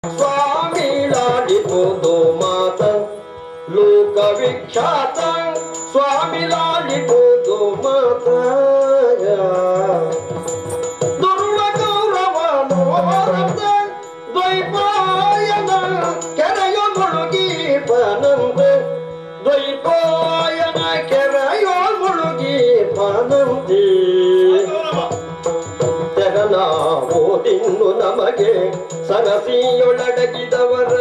स्वामी लालितो मात लोक विख्यात स्वामी लालितो मात दुर्ल गौरव नोरत द्वैपायन ಕೆರೆಯೋ ಮುಳುಗಿ ಪನಂತ ದ್ವೈಪಾಯನ ಕೆರೆಯೋ ಮುಳುಗಿ ಪನಂತಿ ನಾವು ತಿನ್ನು ನಮಗೆ ಸರಸಿಯೊಳಡಗಿದವರ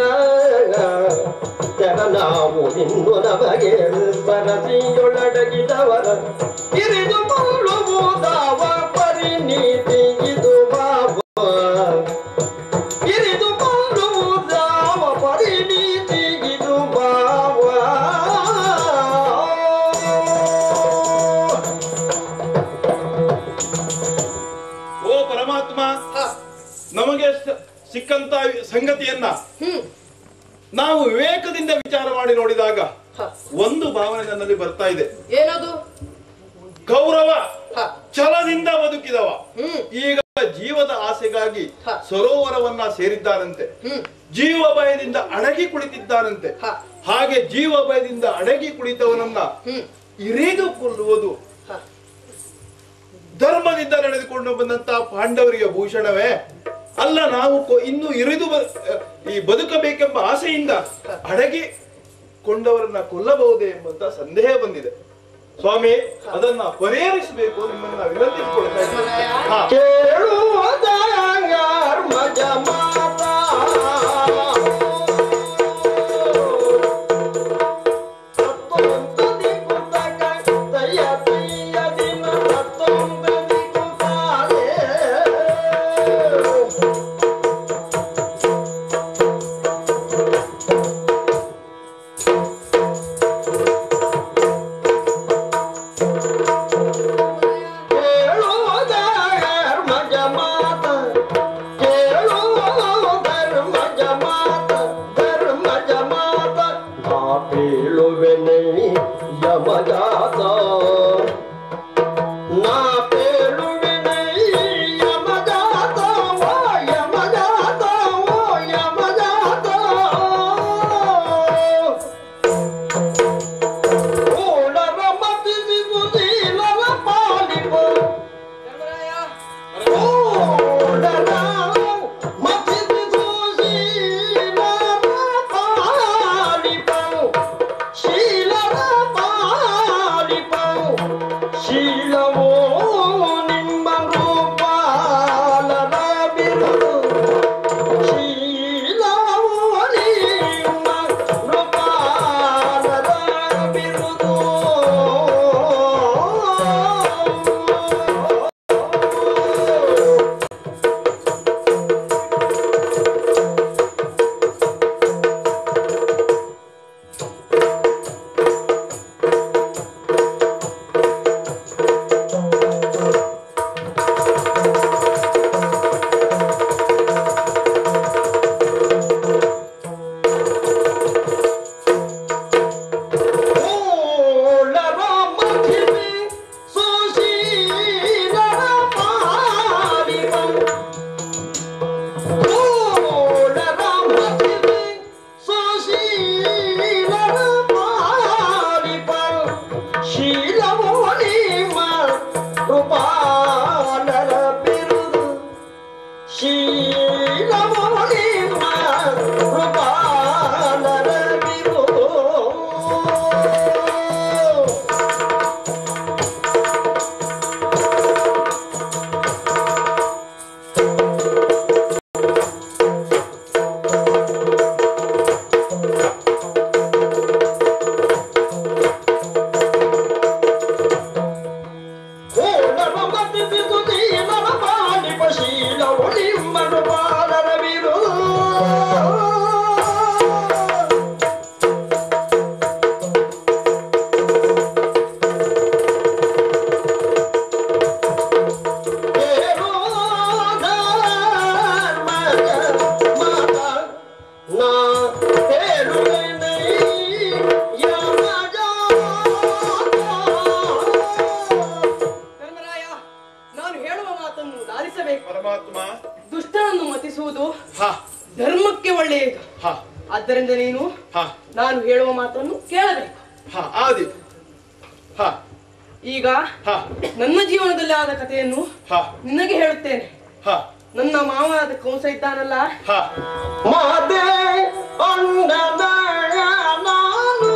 ನಾವು ಇನ್ನು ನಮಗೆ ಸರಸಿಯೊಳಡಗಿದವರ ಇರಿದು ಕೊಳ್ಳುವುದಾವ ಪರಿನೀತಿ ಇದು ಬಾಬ ಇರಿದು ಕೊಳ್ಳುವುದಾವ ಪರಿನೀತಿ ಇದು ಬಾಬ ಓ ಪರಮಾತ್ಮ ನಮಗೆ ಸಿಕ್ಕಂತ ಸಂಗತಿಯನ್ನ ನಾವು ವಿವೇಕದಿಂದ ವಿಚಾರ ಮಾಡಿ ನೋಡಿದಾಗ ಒಂದು ಭಾವನೆ ನನ್ನಲ್ಲಿ ಬರ್ತಾ ಇದೆ. ಏನದು? ಗೌರವ ಛಲದಿಂದ ಬದುಕಿದವ ಈಗ ಜೀವದ ಆಸೆಗಾಗಿ ಸರೋವರವನ್ನ ಸೇರಿದ್ದಾರಂತೆ. ಜೀವ ಭಯದಿಂದ ಅಡಗಿ ಕುಳಿತಿದ್ದಾರಂತೆ. ಹಾಗೆ ಜೀವ ಭಯದಿಂದ ಅಡಗಿ ಕುಳಿತವನನ್ನ ಇರಿದು ಕೊಲ್ಲುವುದು ಧರ್ಮದಿಂದ ನಡೆದುಕೊಂಡು ಬಂದಂತಹ ಪಾಂಡವರಿಗೆ ಭೂಷಣವೇ ಅಲ್ಲ. ನಾವು ಇನ್ನು ಇರಿದು ಈ ಬದುಕಬೇಕೆಂಬ ಆಸೆಯಿಂದ ಅಡಗಿ ಕೊಂಡವರನ್ನ ಕೊಲ್ಲಬಹುದೇ ಎಂಬಂತ ಸಂದೇಹ ಬಂದಿದೆ. ಸ್ವಾಮಿ, ಅದನ್ನ ಪರಿಹರಿಸಬೇಕು ನಿಮ್ಮನ್ನ ವಿನಂತಿಸಿಕೊಳ್ತಾ ಕೇಳು ಒಳ್ಳೆಯದು. ಹಾ ಆದ್ದರಿಂದ ನೀನು ಹಾ ನಾನು ಹೇಳುವ ಮಾತನ್ನು ಕೇಳಬೇಕು. ಹಾ ಆದಿ ಹಾ ಈಗ ಹಾ ನನ್ನ ಜೀವನದಲ್ಲಿ ಆದ ಕಥೆಯನ್ನು ಹಾ ನಿನಗೆ ಹೇಳುತ್ತೇನೆ. ಹಾ ನನ್ನ ಮಾವನಾದ ಕಂಸ ಇದ್ದಾನಲ್ಲ, ಹಾ ಮಾತೆ ಅಂದದ ನಾನು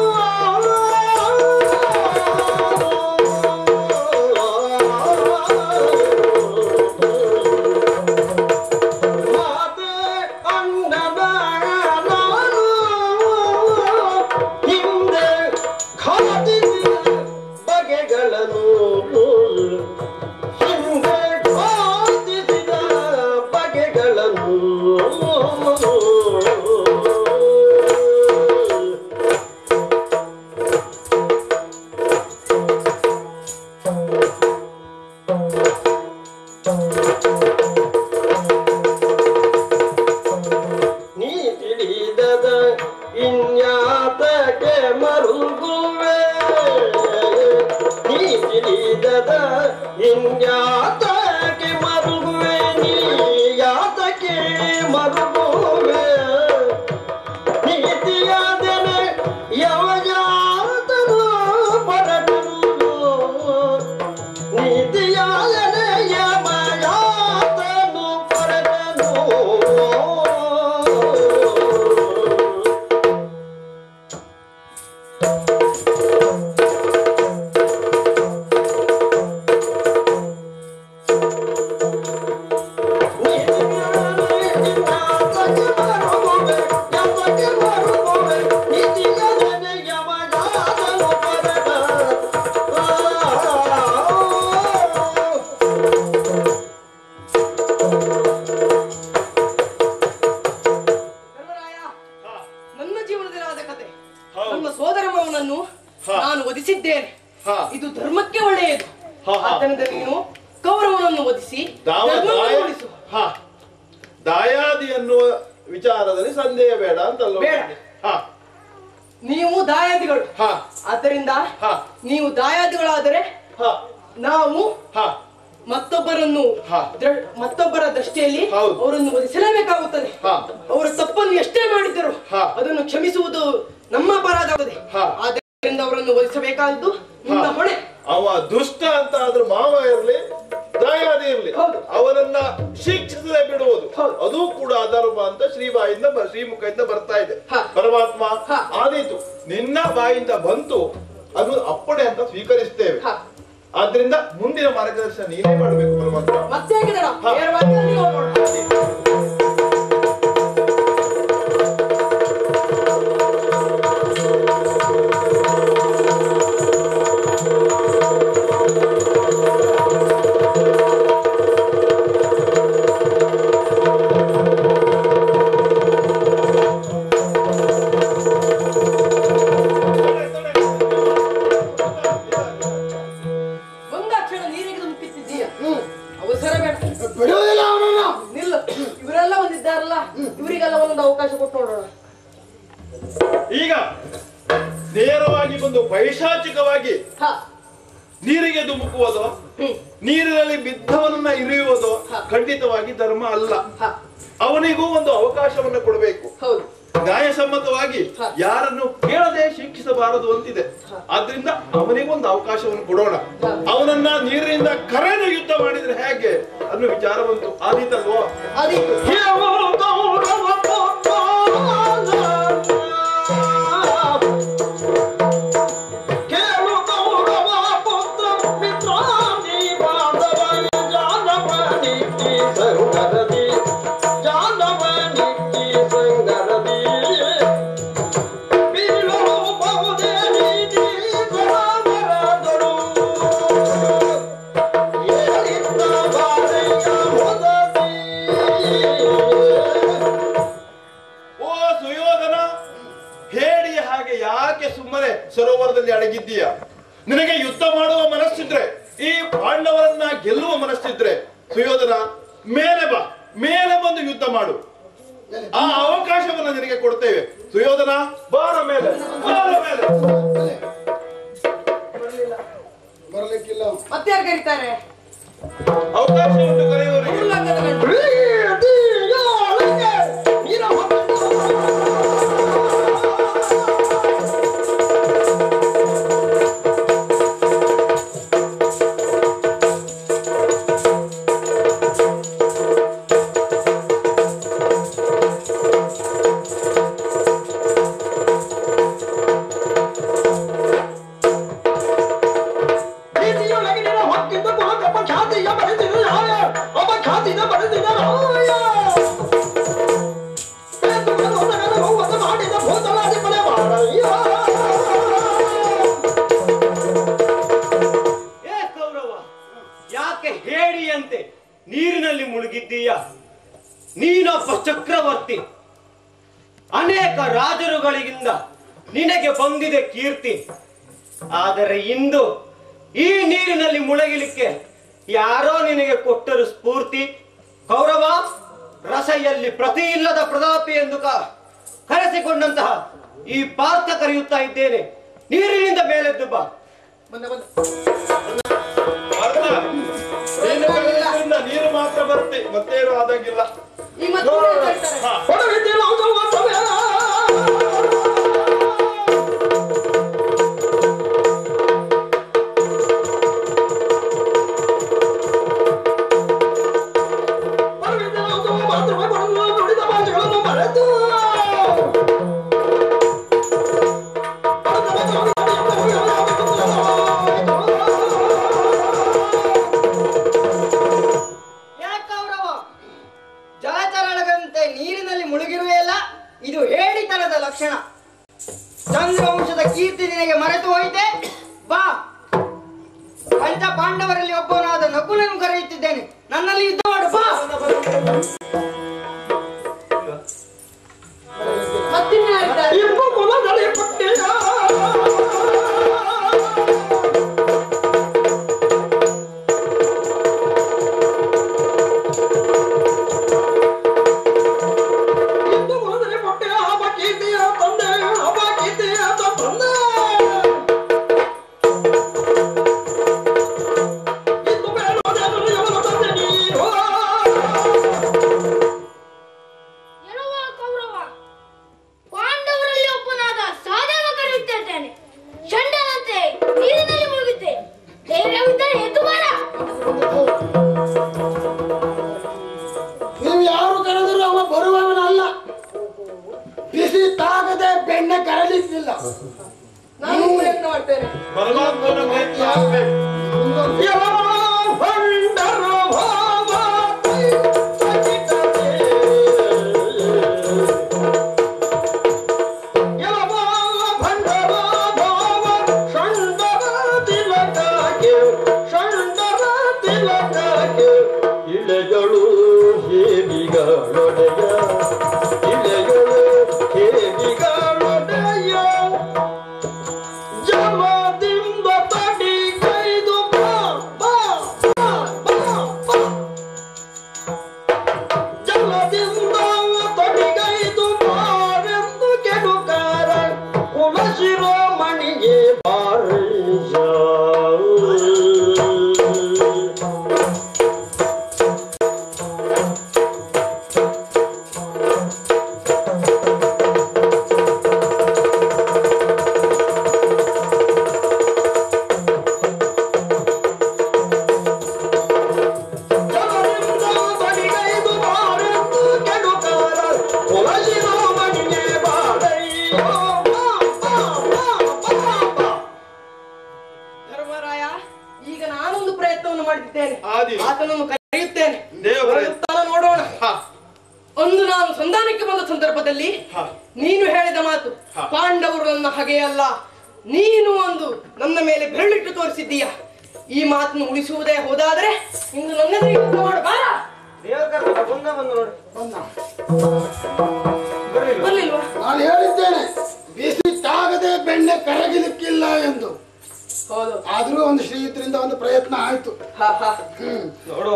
ಮಾತೆ ಅಂದದ ನಾನು ಹಿಂದೆ ಖಾದಿಸಿದ ಬಗೆಗಳನ್ನು ಹಿಂದೆ ಖಾದಿಸಿದ ಬಗೆಗಳನ್ನು ನೀ ತಿಳಿದದ ಇನ್ಯಾತಕ್ಕೆ ಮರುಗುವೆ ನೀ ತಿಳಿದದ ಇನ್ಯಾತಕ್ಕೆ ಮರುಗುವೆ ನೀ ಯಾತಕ್ಕೆ ಮರುಗುವೆ ನೀತಿಯಾದನೆ ಯಾವಯಾತನು ಪರಟನು ನೀತಿಯಾದನೆ ಯಮಯಾತನು ಪರಟನು ಧರ್ಮರಾಯ, ನನ್ನ ಜೀವನದಲ್ಲಿ ಆದ ಕಥೆ. ಹೌದು. ನನ್ನ ಸೋದರ ಮಾವನನ್ನು ಹಾ. ನಾನು ವಧಿಸಿದ್ದೇನೆ. ಹಾ. ಇದು ಧರ್ಮಕ್ಕೆ ಒಳ್ಳೆಯದು. ಹಾ, ಹಾ. ಆದ್ದರಿಂದ ನೀನು ಕೌರವನನ್ನು ವಧಿಸಿ ಧರ್ಮವನ್ನು ಉಳಿಸು. ಹಾ ದಾಯಾದಿ ಅನ್ನುವ ವಿಚಾರದಲ್ಲಿ ಸಂದೇಹ ಬೇಡ ಅಂತಲ್ಲ. ಬೇಡ. ಹಾ ನೀವು ದಾಯಾದಿಗಳು. ಹಾ ಆದ್ದರಿಂದ ಹಾ ನೀವು ದಾಯಾದಿಗಳಾದರೆ ಹಾ ನಾವು ಹಾ ಮತ್ತೊಬ್ಬರನ್ನು ಹಾ. ಮತ್ತೊಬ್ಬರ ದೃಷ್ಟಿಯಲ್ಲಿ ಹೌದು. ಅವರನ್ನು ವಧಿಸಲೇಬೇಕಾಗುತ್ತದೆ. ಹಾ. ಅವರ ತಪ್ಪನ್ನು ಎಷ್ಟೇ ಮಾಡಿದ್ದರು ಹಾ. ಅದನ್ನು ಕ್ಷಮಿಸುವುದು ನಮ್ಮ ಅಪರಾಧವಾಗಿದೆ. ಹಾ. ಆದ್ದರಿಂದ ಅವರನ್ನು ವಧಿಸಬೇಕಾದ್ದು ನಿನ್ನ ಹಾ. ಹೊಣೆ. ಅವ ದುಷ್ಟ ಅಂತ ಆದ್ರೂ ಮಾವ ಇರ್ಲಿ ದಾಯಾದಿ ಇರ್ಲಿ ಹೌದು. ಅವನನ್ನ ಶಿಕ್ಷಿಸದೆ ಬಿಡುವುದು ಹೌದು. ಅದು ಕೂಡ ಅಧರ್ಮ ಅಂತ ಶ್ರೀಮುಖದಿಂದ ಬರ್ತಾ ಇದೆ. ಹಾ. ಪರಮಾತ್ಮ ಹಾ. ಆದೀತು ನಿನ್ನ ಬಾಯಿಂದ ಬಂತು ಅದು ಅಪ್ಪಣೆ ಅಂತ ಸ್ವೀಕರಿಸ್ತೇವೆ. ಹಾ. ಆದ್ರಿಂದ ಮುಂದಿನ ಮಾರ್ಗದರ್ಶನ ನೀನೇ ಮಾಡಬೇಕು ಪರಮಾತ್ಮ. ಮತ್ತೆ ಹೇಗಿದ್ದಾರ ಹಾ. ನೇರವಾಗಿ ಅಲ್ಲಿಗೆ ಹೋಗೋಣ. ಒಂದಾಕ್ಷಣ ನೀರಿಗೆ ಧುಮುಕಿಸಿದ್ದೀಯ. ಅವಸರ ಬೇಡ. ಬಿಡುವುದಿಲ್ಲ ಅವನನ್ನು. ನಿಲ್ಲ. ಇವರೆಲ್ಲ ಬಂದಿದ್ದಾರಲ್ಲ, ಇವರಿಗೆಲ್ಲ ಒಂದೊಂದು ಅವಕಾಶ ಕೊಟ್ಟು ನೋಡೋಣ. ಈಗ ನೇರವಾಗಿ ಬಂದು ಪೈಶಾಚಿಕವಾಗಿ ಹಾ. ನೀರಿಗೆ ಧುಮುಕುವುದು, ನೀರಿನಲ್ಲಿ ಬಿದ್ದವನನ್ನ ಇರಿಯುವುದು ಖಂಡಿತವಾಗಿ ಧರ್ಮ ಅಲ್ಲ. ಹಾ. ಅವನಿಗೂ ಒಂದು ಅವಕಾಶವನ್ನು ಕೊಡಬೇಕು. ಹೌದು. ನ್ಯಾಯಸಮ್ಮತವಾಗಿ ಹಾ. ಯಾರನ್ನು ಕೇಳದೆ ಶಿಕ್ಷಿಸಬಾರದು ಅಂತಿದೆ. ಆದ್ರಿಂದ ಅವನಿಗೊಂದು ಅವಕಾಶವನ್ನು ಕೊಡೋಣ. ಹಾ. ಅವನನ್ನ ನೀರಿನಿಂದ ಕರೆದು ಯುದ್ಧ ಮಾಡಿದ್ರೆ ಹೇಗೆ ಅನ್ನೋ ವಿಚಾರ ಬಂತು. ಆದೀತಲ್ವೋ? ಆದೀತು. ಸರೋವರದಲ್ಲಿ ಅಡಗಿದ್ದೀಯ. ನಿನಗೆ ಯುದ್ಧ ಮಾಡುವ ಮನಸ್ಸಿದ್ರೆ, ಈ ಪಾಂಡವರನ್ನ ಗೆಲ್ಲುವ ಮನಸ್ಸಿದ್ರೆ ಸುಯೋಧನ ಮೇಲೆ ಬಾ, ಮೇಲೆ ಬಂದು ಯುದ್ಧ ಮಾಡು. ಆ ಅವಕಾಶವನ್ನು ನಿನಗೆ ಕೊಡ್ತೇವೆ. ಸುಯೋಧನ ಬಾರ ಮೇಲೆ, ಬಾರ ಮೇಲೆ. ಬರ್ಲಿಕ್ಕಿಲ್ಲ. ಮತ್ತೆ ಯಾರು ಕರೀತಾರೆ? ಅವಕಾಶ ಉಂಟು ಕರೆಯುವವರಿಗೆ. ಉಲ್ಲಂಘನೆ ಗಂಟು. ಏ ಕೌರವ, ಯಾಕೆ ಹೇಳಿಯಂತೆ ನೀರಿನಲ್ಲಿ ಮುಳುಗಿದ್ದೀಯ? ನೀನೊಬ್ಬ ಚಕ್ರವರ್ತಿ. ಅನೇಕ ರಾಜರುಗಳಿಂದ ನಿನಗೆ ಬಂದಿದೆ ಕೀರ್ತಿ. ಆದರೆ ಇಂದು ಈ ನೀರಿನಲ್ಲಿ ಮುಳುಗಲಿಕ್ಕೆ ಯಾರೋ ನಿನಗೆ ಕೊಟ್ಟರು ಸ್ಫೂರ್ತಿ. ಕೌರವ, ರಸೆಯಲ್ಲಿ ಪ್ರತಿ ಇಲ್ಲದ ಪ್ರತಾಪಿ ಎಂದು ಕರೆಸಿಕೊಂಡಂತಹ ಈ ಪಾರ್ಥ ಕರೆಯುತ್ತಾ ಇದ್ದೇನೆ. ನೀರಿನಿಂದ ಮೇಲೆದ್ದು ಬಾ. ಪಾರ್ಥ, ನೀನು ಕರೆಯುವುದರಿಂದ ನೀರು ಮಾತ್ರ ಬರುತ್ತೆ, ಮತ್ತೇನು ಆದಂಗಿಲ್ಲ. ಈ ಮತ್ತೆ ಹಾ. ಜಲಚರಣದಂತೆ ನೀರಿನಲ್ಲಿ ಮುಳುಗಿರುವೆಯಲ್ಲ, ಇದು ಹೇಳಿತನದ ಲಕ್ಷಣ. ಚಂದ್ರವಂಶದ ಕೀರ್ತಿ ನಿನಗೆ ಮರೆತು ಹೋಯಿತೆ. ಬಾ, ಪಂಚ ಪಾಂಡವರಲ್ಲಿ ಒಬ್ಬನಾದ ನಕುಲನು ಕರೆಯುತ್ತಿದ್ದೇನೆ. ನನ್ನಲ್ಲಿ ಯುದ್ಧ ಮಾಡು. ಬಾ. ಮತ್ತಿನ್ನ ನೀವು ಯಾರು ಕರೆದ್ರು ಅವ ಬರುವವನಲ್ಲ. ಬಿಸಿ ತಾಗದೆ ಬೆಣ್ಣೆ ಕರಲಿಕ್ಕಿಲ್ಲ. ನಾನು ಪ್ರಯತ್ನ ಮಾಡ್ತೇನೆ. ಪರಮಾತ್ಮನ ಪ್ರಯತ್ನ ಆಗ್ಬೇಕು. ಇಳೆಗಳು ಹೇಬಿಗಳೊಡೆಯ, ಇಳೆಗಳು ಹೇಬಿಗಳೊಡೆಯ, ಜಲದಿಂದ ತಡಿ ಕೈದು ಬಾ ಬಾ ಬಾ ಬಾ ಬಾ, ಜಲದಿಂದ ತಡಿಗೈದು ಬಾರೆಂದು ಕೆಡುಕಾರ ಕುಲಶಿರೋಮಣಿಗೆ ಬಾರಯ್ಯ. ಧರ್ಮರಾಯ, ಈಗ ನಾನೊಂದು ಪ್ರಯತ್ನವನ್ನು ಮಾಡಿದ್ದೇನೆ. ಆದಿ. ಆತನನ್ನು ಕರೆಯುತ್ತೇನೆ. ದೇವರೇ. ಬರುತ್ತಾನ ನೋಡೋಣ. ಹಾ. ಒಂದು ನಾನು ಸಂಧಾನಕ್ಕೆ ಬಂದ ಸಂದರ್ಭದಲ್ಲಿ ಹಾ. ನೀನು ಹೇಳಿದ ಮಾತು, ಹಾ. ಪಾಂಡವರು ನನ್ನ ಹಾಗೆಯಲ್ಲ, ನೀನು ಒಂದು ನನ್ನ ಮೇಲೆ ಬೆರಳಿಟ್ಟು ತೋರಿಸಿದ್ದೀಯ. ಈ ಮಾತನ್ನು ಉಳಿಸುವುದೇ ಹೋದಾದ್ರೆ ಇಂದು ನನ್ನೆದುರಿಗೆ ಯುದ್ಧ ಮಾಡು. ಬಾರ. ದೇವರ ಕರ್ಕೊಂಡು ಬಂದ ನೋಡಿ. ಬರ್ಲಿಲ್ವಾ? ನಾನು ಹೇಳಿದ್ದೇನೆ ಬಿಸಿ ತಾಗದೆ ಬೆಣ್ಣೆ ಕರಗಲಿಕ್ಕಿಲ್ಲ ಎಂದು. ಹೌದು. ಆದ್ರೂ ಒಂದು ಶ್ರೀಯುತರಿಂದ ಒಂದು ಪ್ರಯತ್ನ ಆಯ್ತು. ಹಾ ಹಾ ನೋಡು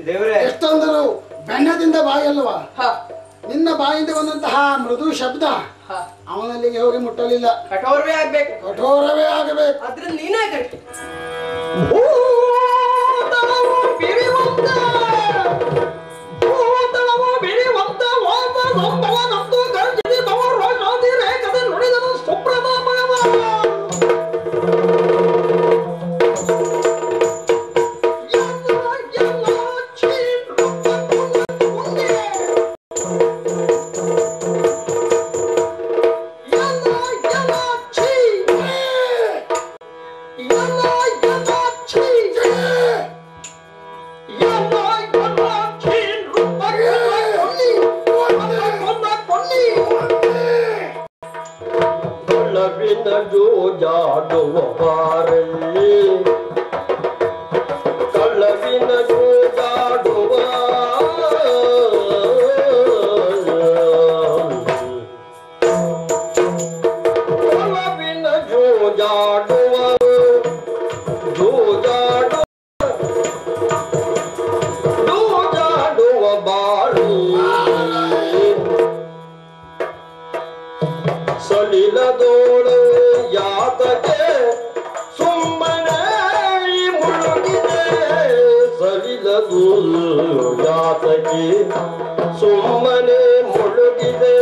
ದೇವರೇ, ಎಷ್ಟೊಂದರು ಬೆಣ್ಣದಿಂದ ಬಾಯಲ್ವಾ, ಹಾ ನಿನ್ನ ಬಾಯಿಂದ ಬಂದಂತಹ ಮೃದು ಶಬ್ದ ಹಾ. ಅವನಲ್ಲಿಗೆ ಹೋಗಿ ಮುಟ್ಟಲಿಲ್ಲ. ಕಠೋರವೇ ಆಗ್ಬೇಕು. ಕಠೋರವೇ ಆಗಬೇಕು. ಅದ್ರಿಂದ ನೀನೇ ಕರಿ. ಭೂತಳವು ಬಿರಿವಂತ, ಭೂತಳವು ಬಿರಿವಂತ, ವಾದ ಸಂಭವನಂದು ಗರ್ಜಿಸಿ ಬವರು ಶಾಂತಿ ರೇಖದ ನುಡಿದನು ಸುಪ್ರಭಾಮವ. Yalla, yalla, chi. ಕಳವಿನ ಜೋಜಾಡುವ ಬಾರೇ ಕಳವಿನ ಜೋಜಾಡುವ ಕಳವಿನ ಜೋಜಾಡುವ ಜೋಜಾಡುವ ಬಾರು ಸಲಿಲದೋಳು ಯಾತಕ್ಕೆ ಸುಮ್ಮನೆ ಮುಳುಗಿದೆ ಸಲಿಲದೋಳು ಯಾತಕ್ಕೆ ಸುಮ್ಮನೆ ಮುಳುಗಿದೆ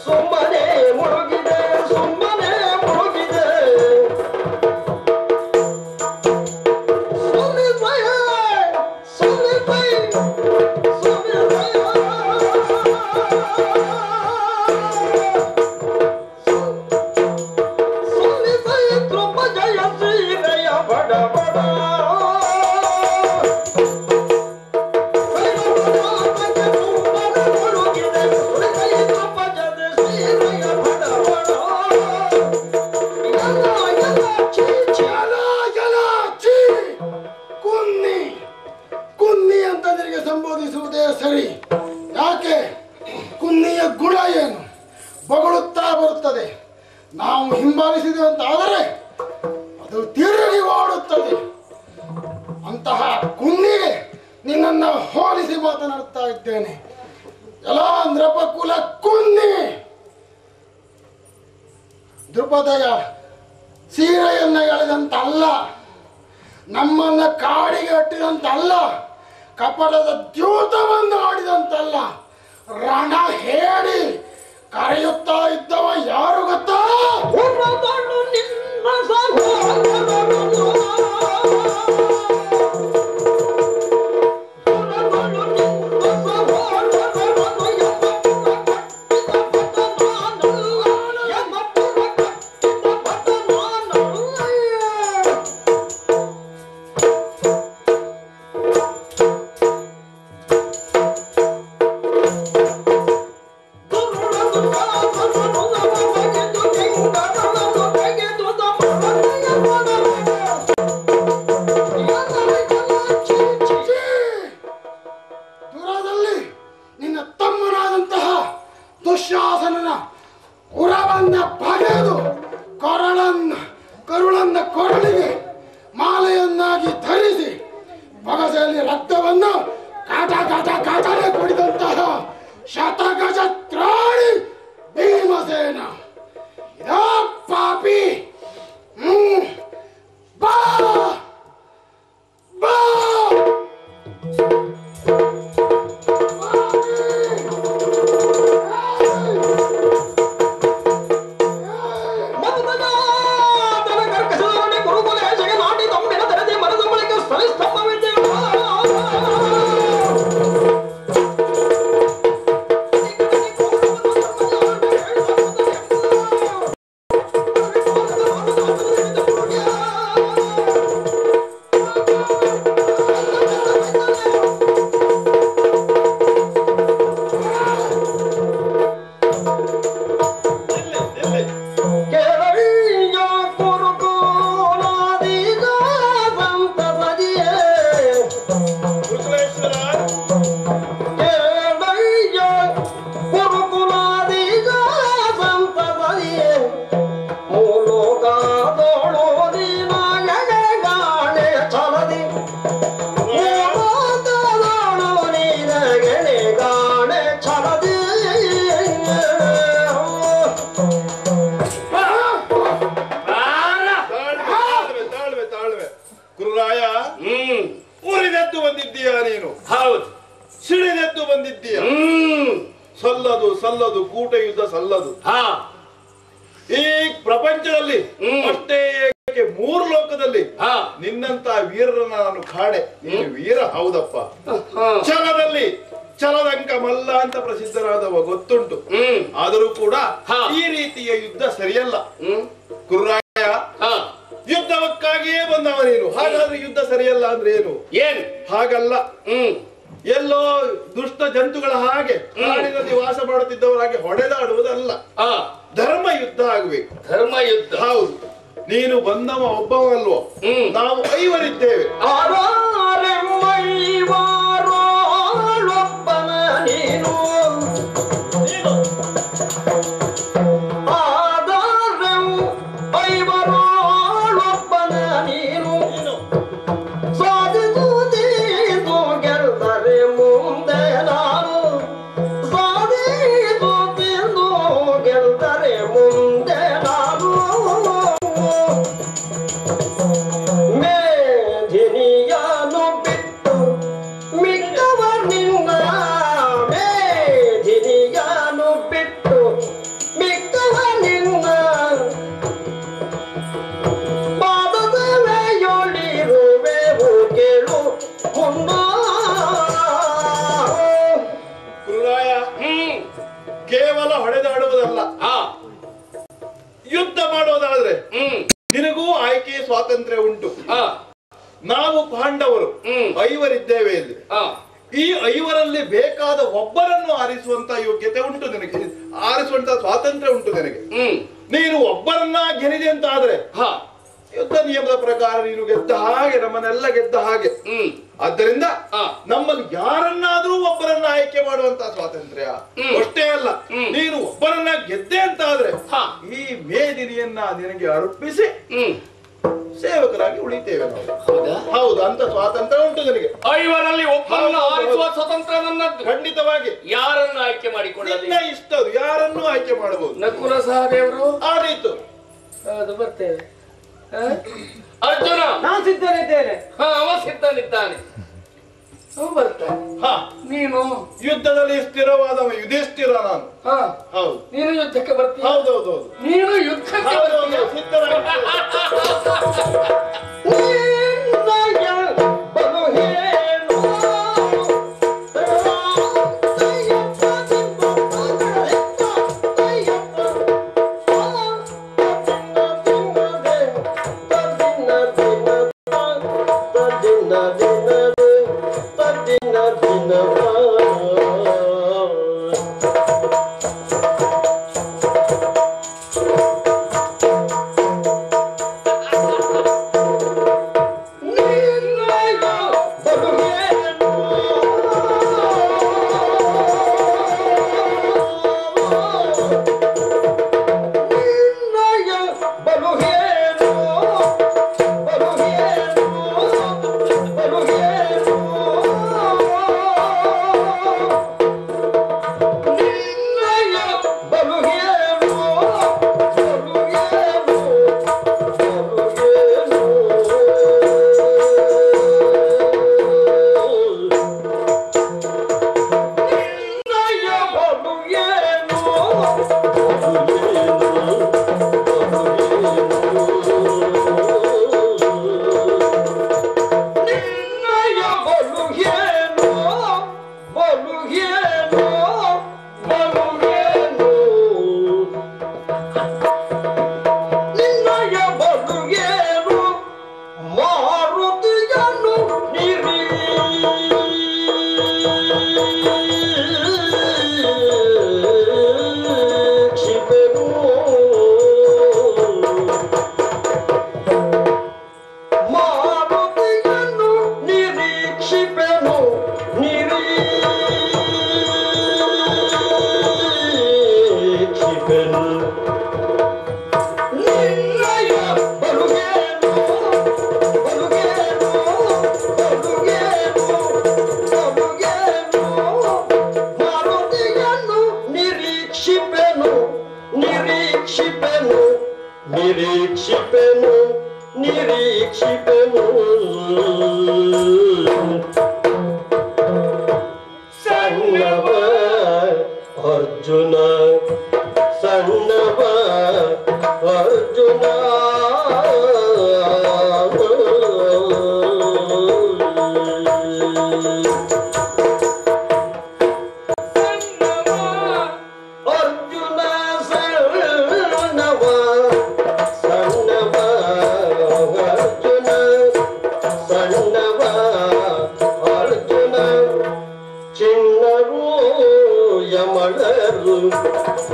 ಸುಮ್ಮನೆ ಮುಳುಗಿದೆ ಸುಮ್ಮನೆ ಮುಳುಗಿದೆ ಕುನ್ನಿ ಅಂತಂದ್ರಿಗೆ ಸಂಬೋಧಿಸುವುದೇ ಸರಿ. ಯಾಕೆ? ಕುನ್ನಿಯ ಗುಣ ಏನು? ಬಗಳುತ್ತಾ ಬರುತ್ತದೆ. ನಾವು ಹಿಂಬಾಲಿಸಿದೆವು ಅಂತ ಆದರೆ ಅದು ತಿರುಗಿ ಓಡುತ್ತದೆ. ಅಂತಹ ಕುನ್ನಿಗೆ ನಿನ್ನನ್ನು ಹೋಲಿಸಿ ಮಾತನಾಡುತ್ತಾ ಇದ್ದೇನೆ. ಎಲ್ಲ ನೃಪಕುಲ ಕುನ್ನಿ. ದ್ರುಪದಯ ಸೀರೆಯನ್ನ ಎಳೆದಂತಲ್ಲ, ನಮ್ಮನ್ನ ಕಾಡಿಗೆ ಅಟ್ಟಿದಂತಲ್ಲ, ಕಪಟದ ದ್ಯೂತವನ್ನು ಆಡಿದಂತಲ್ಲ, ರಣ ಹೇಳಿ ಕರೆಯುತ್ತಾ ಇದ್ದವ ಯಾರು ಗೊತ್ತಾ? ದುಶ್ಯಾಸನನ ಉರವನ್ನ ಬಗೆದು ಕರುಳನ್ನ ಕೊರಳಿಗೆ ಮಾಲೆಯನ್ನಾಗಿ ಧರಿಸಿ ಬಗಸೆಯಲ್ಲಿ ರಕ್ತವನ್ನು ಕಾಟನೆ ಕುಡಿದಂತಹ ಶತಗಜ ತ್ರಾಣಿ ಭೀಮಸೇನ. ಇದೋ ಪಾಪಿ, ಬಾ ಬಾ ಉರಿದೆದ್ದು ಬಂದಿದ್ದೀಯ ನೀನು. ಹೌದು, ಸಿಡಿದೆದ್ದು ಬಂದಿದ್ದೀಯ. ಸಲ್ಲದು ಕೂಟ ಯುದ್ಧ ಸಲ್ಲದು. ಈ ಪ್ರಪಂಚದಲ್ಲಿ ಅಷ್ಟೇ ಮೂರು ಲೋಕದಲ್ಲಿ ನಿನ್ನಂತ ವೀರರನ್ನ ನಾನು ಕಾಣೆ. ನೀನು ವೀರ ಹೌದಪ್ಪ. ಛಲದಲ್ಲಿ ಛಲದಂಕ ಮಲ್ಲ ಅಂತ ಪ್ರಸಿದ್ಧರಾದವ ಗೊತ್ತುಂಟು. ಆದರೂ ಕೂಡ ಈ ರೀತಿಯ ಯುದ್ಧ ಸರಿಯಲ್ಲ. ಕುರುರಾಯ, ಯುದ್ಧವಕ್ಕಾಗಿಯೇ ಬಂದವ ನೀನು. ಹಾಗಾದ್ರೆ ಯುದ್ಧ ಸರಿಯಲ್ಲ ಅಂದ್ರೆ ಏನು? ಹಾಗಲ್ಲ. ಎಲ್ಲೋ ದುಷ್ಟ ಜಂತುಗಳ ಹಾಗೆ ಕಾಡಿನಲ್ಲಿ ವಾಸ ಮಾಡುತ್ತಿದ್ದವರ ಹಾಗೆ ಹೊಡೆದಾಡುವುದಲ್ಲ. ಧರ್ಮ ಯುದ್ಧ ಆಗಬೇಕು. ಧರ್ಮ ಯುದ್ಧ. ಹೌದು. ನೀನು ಬಂದವ ಒಬ್ಬವಲ್ವೋ, ನಾವು 5 ಇದ್ದೇವೆ. ನೀನು ಸಾಧಿಸುತ್ತೀನು ಗೆಲ್ದರೆ ಮುಂದೆ ನಾನು ಸಾಧಿಸುತ್ತೀನು ಗೆಲ್ದರೆ ಮುಂದೆ ನಾನು ಮೇಧಿನಿಯನ್ನು ಬಿಟ್ಟು ಮಿಕ್ಕವನಿಂದ ಮೇಧಿನಿಯನ್ನು ಬಿಟ್ಟು ಮಿಕ್ಕವನಿಂದ ಪಾದದವೆಯೊಳಿರುವೆವು ಕೇಳು ಮುಂದ ಗುರುರಾಯ, ಕೇವಲ ಹೊಡೆದಾಡುವುದಲ್ಲ, ಯುದ್ಧ ಮಾಡೋದಾದ್ರೆ ನಿನಗೂ ಆಯ್ಕೆ ಸ್ವಾತಂತ್ರ್ಯ ಉಂಟು. ನಾವು ಪಾಂಡವರು 5 ಇದ್ದೇವೆ ಇಲ್ಲಿ. ಈ 5ರಲ್ಲಿ ಬೇಕಾದ ಒಬ್ಬರನ್ನು ಆರಿಸುವಂತ ಯೋಗ್ಯತೆ ಉಂಟು ನಿನಗೆ, ಆರಿಸುವಂತ ಸ್ವಾತಂತ್ರ್ಯ ಉಂಟು ನಿನಗೆ. ನೀನು ಒಬ್ಬರನ್ನ ಗೆಲ್ಲಿದೆ ಅಂತ ಆದ್ರೆ ಯುದ್ಧ ನಿಯಮದ ಪ್ರಕಾರ ನೀನು ಗೆದ್ದ ಹಾಗೆ, ನಮ್ಮನ್ನೆಲ್ಲ ಗೆದ್ದ ಹಾಗೆ. ಆದ್ದರಿಂದ ನಮ್ಮಲ್ಲಿ ಯಾರನ್ನಾದ್ರೂ ಒಬ್ಬರನ್ನ ಆಯ್ಕೆ ಮಾಡುವಂತ ಸ್ವಾತಂತ್ರ್ಯ. ಅಷ್ಟೇ ಅಲ್ಲ, ನೀನು ಒಬ್ಬರನ್ನ ಗೆದ್ದೆ ಅಂತ ಆದ್ರೆ ಈ ಮೇದಿನಿಯನ್ನ ನಿನಗೆ ಅರ್ಪಿಸಿ ಸೇವಕರಾಗಿ ಉಳಿತೇವೆ ನಾವು. ಹೌದು, ಅಂತ ಸ್ವಾತಂತ್ರ್ಯ ಉಂಟು ನಿನಗೆ. 5ರಲ್ಲಿ ಒಬ್ಬರನ್ನು ಆರಿಸುವ ಸ್ವತಂತ್ರ ನನ್ನದ್ದು. ಖಂಡಿತವಾಗಿ. ಯಾರನ್ನು ಆಯ್ಕೆ ಮಾಡಿಕೊಳ್ಳಲಿ? ನಿನ್ನ ಇಷ್ಟದು, ಯಾರನ್ನೂ ಆಯ್ಕೆ ಮಾಡಬಹುದು. ನಕುಲ ಸಹದೇವರು ಆದೀತು. ಅದು ಬರ್ತೇವೆ. ಅರ್ಜುನ ನಾನು ಸಿದ್ಧನಿದ್ದೇನೆ. ಅವ ಸಿದ್ಧನಿದ್ದಾನೆ, ಅವ ಬರ್ತಾನೆ. ನೀನು ಯುದ್ಧದಲ್ಲಿ ಸ್ಥಿರವಾದವ ಯುಧಿಷ್ಠಿರ. ನಾನು ಹೌದು. ನೀನು ಯುದ್ಧಕ್ಕೆ ಬರ್ತೀಯ? ಹೌದೌದು. ನೀನು ಯುದ್ಧಕ್ಕೆ ಬರ್ತೀಯ?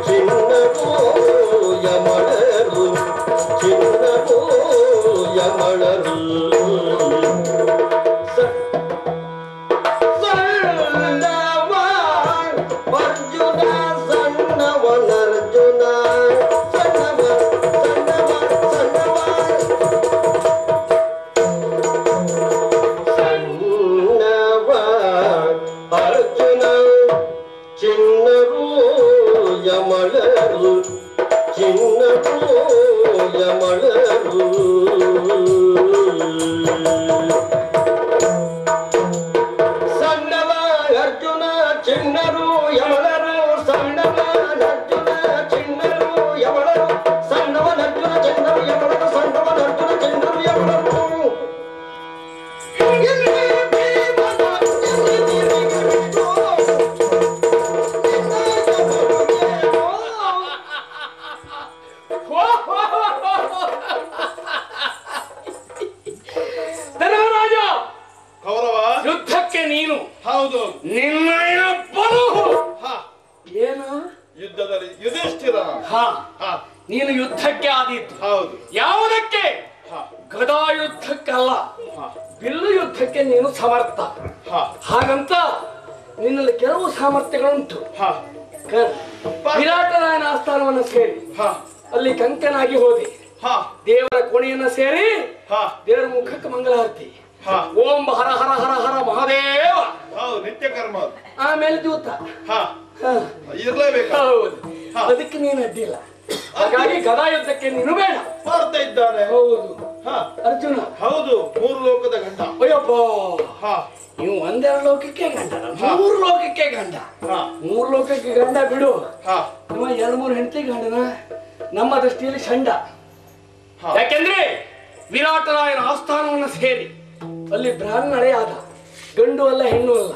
ಚಿನ್ನರು ಯಮಳರು ಚಿನ್ನರು ಯಮಳರು ಸಣ್ಣವ ಅರ್ಜುನ ಸಣ್ಣವನರ್ಜುನ ಸಣ್ಣವ ಸಣ್ಣವ ಸಣ್ಣವ ಸಣ್ಣವ ಅರ್ಜುನ ಚಿನ್ನರು ಯಮಳರು ಚಿನ್ನರು ಯಮಳರು ಸಣ್ಣವ ಅರ್ಜುನ ಚಿನ್ನರು ಯಮಳರು ಸಣ್ಣವ ಅರ್ಜುನ ಚಿನ್ನರು ಯಮಳರು ಸಣ್ಣವ ಅರ್ಜುನ ಚಿನ್ನರು ಯಮಳರು ಸಣ್ಣವ ಅರ್ಜುನ ಚಿನ್ನರು ಯಮಳರು ಧರ್ಮರಾಜ, ಕೌರವ ಯುದ್ಧಕ್ಕೆ ನೀನು ಹೌದು. ನಿನ್ನಯ ಬಲು ಹಾ ಏನು ಯುದ್ಧದಲ್ಲಿ ಯುಧಿಷ್ಠಿರ ಹಾ ಹಾ ನೀನು ಯುದ್ಧಕ್ಕೆ ಆದೀತು. ಹೌದು. ಯಾವುದಕ್ಕೆ? ಹಾ ಗದಾ ಯುದ್ಧಕ್ಕಲ್ಲ, ಹಾ ಬಿಲ್ಲು ಯುದ್ಧಕ್ಕೆ ನೀನು ಸಮರ್ಥ. ಹಾ ಹಾಗಂತ ನಿನ್ನಲ್ಲಿ ಕೆಲವು ಸಾಮರ್ಥ್ಯಗಳುಂಟು. ಹಾ ವಿರಾಟರಾಯನ ಆಸ್ಥಾನವನ್ನು ಸೇರಿ ಹಾ ಅಲ್ಲಿ ಕಂಕನಾಗಿ ಹೋದೆ. ಹಾ ದೇವರ ಕೋಣೆಯನ್ನ ಸೇರಿ ಹಾ ದೇವರ ಮುಖಕ್ಕೆ ಮಂಗಳಾರತಿ. ಹಾ ಓಂ ಹರ ಹರ ಹರ ಹರ ಮಹಾದೇವ. ಹೌದು, ನಿತ್ಯ ಕರ್ಮ ಅದು. ಆಮೇಲೆ ದೂತ. ಹಾ ಹ. ಇರ್ಲೇಬೇಕು. ಹೌದು, ಹಾ. ಅದಕ್ಕೆ ನೀನು ಅಡ್ಡಿಲ್ಲ. ಹಾಗಾಗಿ ಗದಾ ಯುದ್ಧಕ್ಕೆ ನೀನು ಬೇಡ. ಮಾಡ್ತಾ ಇದ್ದಾನೆ. ಹೌದು ಹಾ ಅರ್ಜುನ. ಹೌದು, 3 ಲೋಕದ ಗಂಡ. ಅಯ್ಯಪ್ಪ, ಹಾ ನೀವು ಒಂದೆರಡು ಲೋಕಕ್ಕೆ ಗಂಡ, ಹಾ. 3 ಲೋಕಕ್ಕೆ ಗಂಡ. ಹಾ 3 ಲೋಕಕ್ಕೆ ಗಂಡ ಬಿಡು. ಹಾ ನಮ್ಮ 2-3 ಹೆಂಡತಿ ಗಂಡನ ನಮ್ಮ ದೃಷ್ಟಿಯಲ್ಲಿ ಚಂಡ. ಹಾ. ಯಾಕೆಂದ್ರೆ ವಿರಾಟರಾಯನ ಆಸ್ಥಾನವನ್ನು ಸೇರಿ ಅಲ್ಲಿ ಬ್ರಾಹ್ಮಣರೇ ಆದ. ಗಂಡು ಅಲ್ಲ ಹೆಣ್ಣು ಅಲ್ಲ,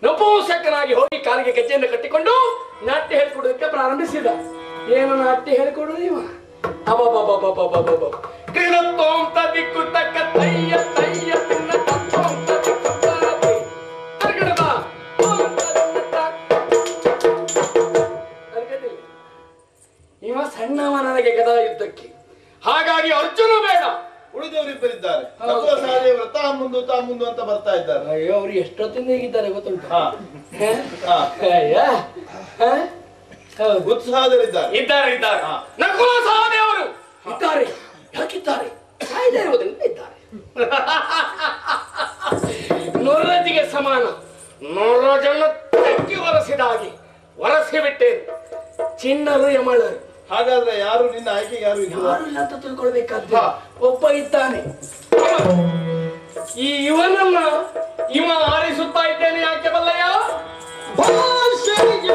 ನಪುಂಸಕನಾಗಿ ಹೋಗಿ ಕಾಲಿಗೆ ಗೆಜ್ಜೆಯನ್ನು ಕಟ್ಟಿಕೊಂಡು ನಾಟ್ಯ ಹೇಳಿಕೊಡೋದಕ್ಕೆ ಪ್ರಾರಂಭಿಸಿದ. ಏನು ನಾಟ್ಯ ಹೇಳಿಕೊಡೋದು ಇವ? ಅಬಬಬಬಬಬಬಬ ಕ್ರೀಡತ್ತೋಂತ ದಿಕ್ಕು ತಕ್ಕ ತಯ್ಯ ತಯ್ಯ ತಿನ್ನ ತತ್ತೋಂತ ದಿಕ್ಕು ತಾತಿ. ಅರ್ಗಣದ ಓಂತ ದಿಕ್ಕ ಅರ್ಗದಿಲ್ಲ. ಇವ ಸಣ್ಣವ ನನಗೆ ಗದಾ ಯುದ್ಧಕ್ಕೆ. ಹಾಗಾಗಿ ಅರ್ಜುನ ಬೇಡ. ಉಳಿದವರಿಬ್ಬರಿದ್ದಾರೆ. ಹೌದು. ನಕುಲ ಸಹದೇವರು ತಾ ಮುಂದು ಅಂತ ಬರ್ತಾ ಇದ್ದಾರೆ. ಅಯ್ಯೋ, ಅವ್ರು ಎಷ್ಟೊತ್ತಿಂದ ಹೇಗಿದ್ದಾರೆ ಗೊತ್ತುಂಟು? ಹಾ ಹಾ ಅಯ್ಯ, ಹ? ಹೌದು. ಉತ್ಸಾಹದಲ್ಲಿದ್ದಾರೆ. ಇದ್ದಾರೆ. ಹಾ. ನಕುಲ ಸಹದೇವರು ಇದ್ದಾರೆ. ಯಾಕಿದ್ದಾರೆ? ಕಾಯ್ದೆ ಇರುವುದರಿಂದ ಇದ್ದಾರೆ. ನೊರಜಿಗೆ ಸಮಾನ ನೊರಜನ್ನು ತೆಕ್ಕಿ ಒರೆಸಿದ ಹಾಗೆ ಒರೆಸಿ ಬಿಟ್ಟೇನು. ಚಿನ್ನರು ಯಮಳರು. ಹಾಗಾದ್ರೆ ಯಾರು ನಿನ್ನ ಆಯ್ಕೆಗೆ ಯಾರು ಇಲ್ಲ? ಯಾರು ಇಲ್ಲ ಅಂತ ತಿಳ್ಕೊಳ್ಬೇಕಾದ್ರೆ ಹಾ. ಒಬ್ಬ ಇದ್ದಾನೆ. ಈ ಇವನನ್ನ ಆರಿಸುತ್ತಾ ಇದ್ದೇನೆ. ಯಾಕೆ ಬಲ್ಲಯ್ಯ? ಭಾಷೆಯ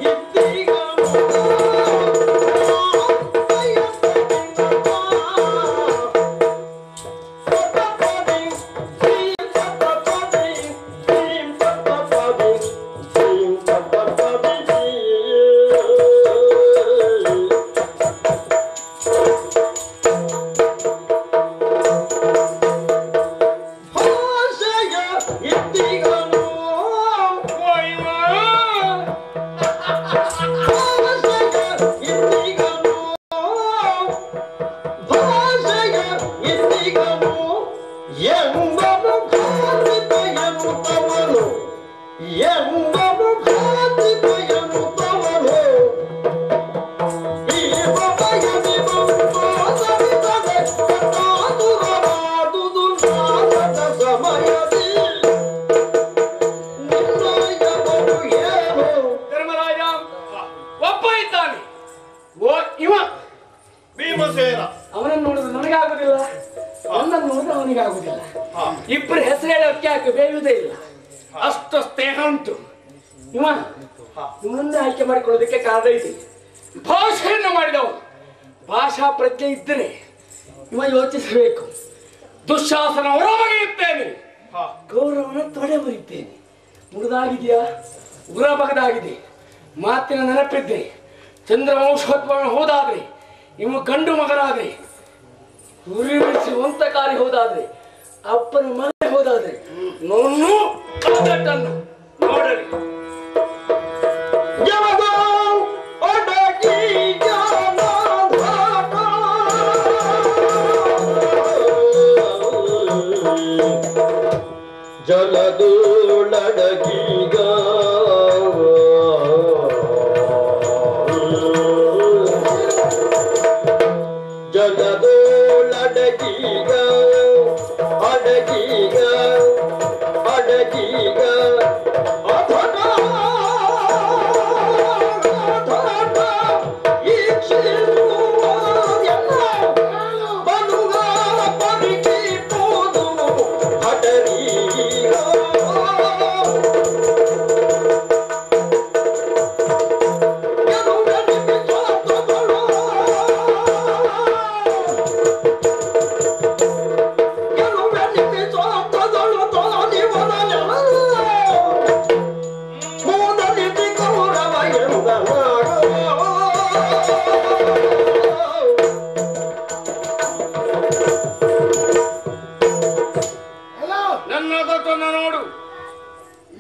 ಇದ್ದೀಗ ಧರ್ಮರಾಜ ಒಬ್ಬ ಇದ್ದಾನೆ. ಇವ ಭೀಮಸೇನ. ಅವನನ್ನು ನೋಡಿದ್ರೆ ನನಗಾಗುದಿಲ್ಲ, ನನ್ನನ್ನು ನೋಡಿದ್ರೆ ಅವನಿಗಾಗುದಿಲ್ಲ. ಇಬ್ಬರು ಹೆಸರು ಹೇಳೋಕ್ಕೆ ಯಾಕೆ ಬೇಯುವುದೇ ಇಲ್ಲ. ಅಷ್ಟು ಸ್ನೇಹ ಉಂಟು. ಇವನನ್ನೇ ಆಯ್ಕೆ ಮಾಡಿಕೊಳ್ಳೋದಕ್ಕೆ ಕಾರಣ ಇದೆ. ಭಾಷೆಯನ್ನು ಮಾಡಿದವನು. ಭಾಷಾ ಪ್ರಜ್ಞೆ ಇದ್ದರೆ ಇವ ಯೋಚಿಸಬೇಕು. ದುಶ್ಯಾಸನ ಹೊರಬಗೆಯುತ್ತೇನೆ, ಗೌರವನ ತೊಡೆ ಬರೀತೇನೆ. ಮುರಿದಾಗಿದೆಯಾ? ಉಗ್ರ ಬಗದಾಗಿದೆ. ಮಾತಿನ ನೆನಪಿದ್ದೆ. ಚಂದ್ರವಂಶೋದ್ಭವ ಹೋದಾದ್ರೆ, ಇವ ಗಂಡು ಮಗನಾದ್ರೆ, ಉರಿ ಬಿಡಿಸಿ ಒಂತಕಾರಿ ಹೋದಾದ್ರೆ, ಅಪ್ಪನ ಮನೆ ಹೋದಾದ್ರೆ, ನೋಡಲಿ. ಜಲದೋಳಡಗೀಗ ಜಲದೋಳಡಗೀಗ ಅಡಗೀಗ ಅಡಗೀಗ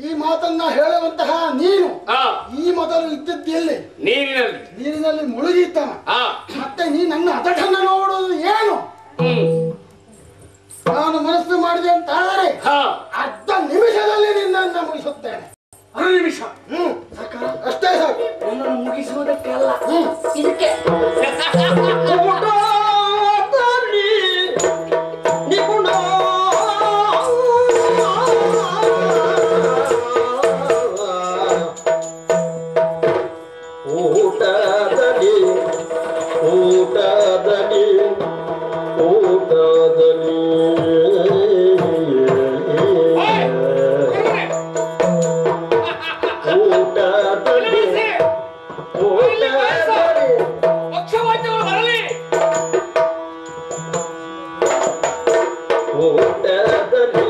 ಈ ಮಾತನ್ನ ಹೇಳುವಂತಹ ನೀನು ಈ ಮೊದಲು ಇದ್ದದ್ದು ಎಲ್ಲಿ? ನೀರಿನಲ್ಲಿ ಮುಳುಗಿದ್ದಾನ. ಮತ್ತೆ ನೀ ನನ್ನ ಅದಟನ್ನ ನೋಡುವುದು ಏನು? ನಾನು ಮನಸ್ಸು ಮಾಡಿದೆ ಅಂತ ಆದರೆ ಅರ್ಧ ನಿಮಿಷದಲ್ಲಿ ನಿನ್ನನ್ನು ಮುಗಿಸುತ್ತೇನೆ. ನಿಮಿಷ ಅಷ್ಟೇ ಸಾಕು. ನನ್ನನ್ನು ಮುಗಿಸುವುದಕ್ಕೆಲ್ಲ ಇದಕ್ಕೆ ಊಟದಲ್ಲಿ ಊಟದಲ್ಲಿ ಊಟದಲ್ಲಿ ಊಟದಲ್ಲಿ ಊಟದಲ್ಲಿ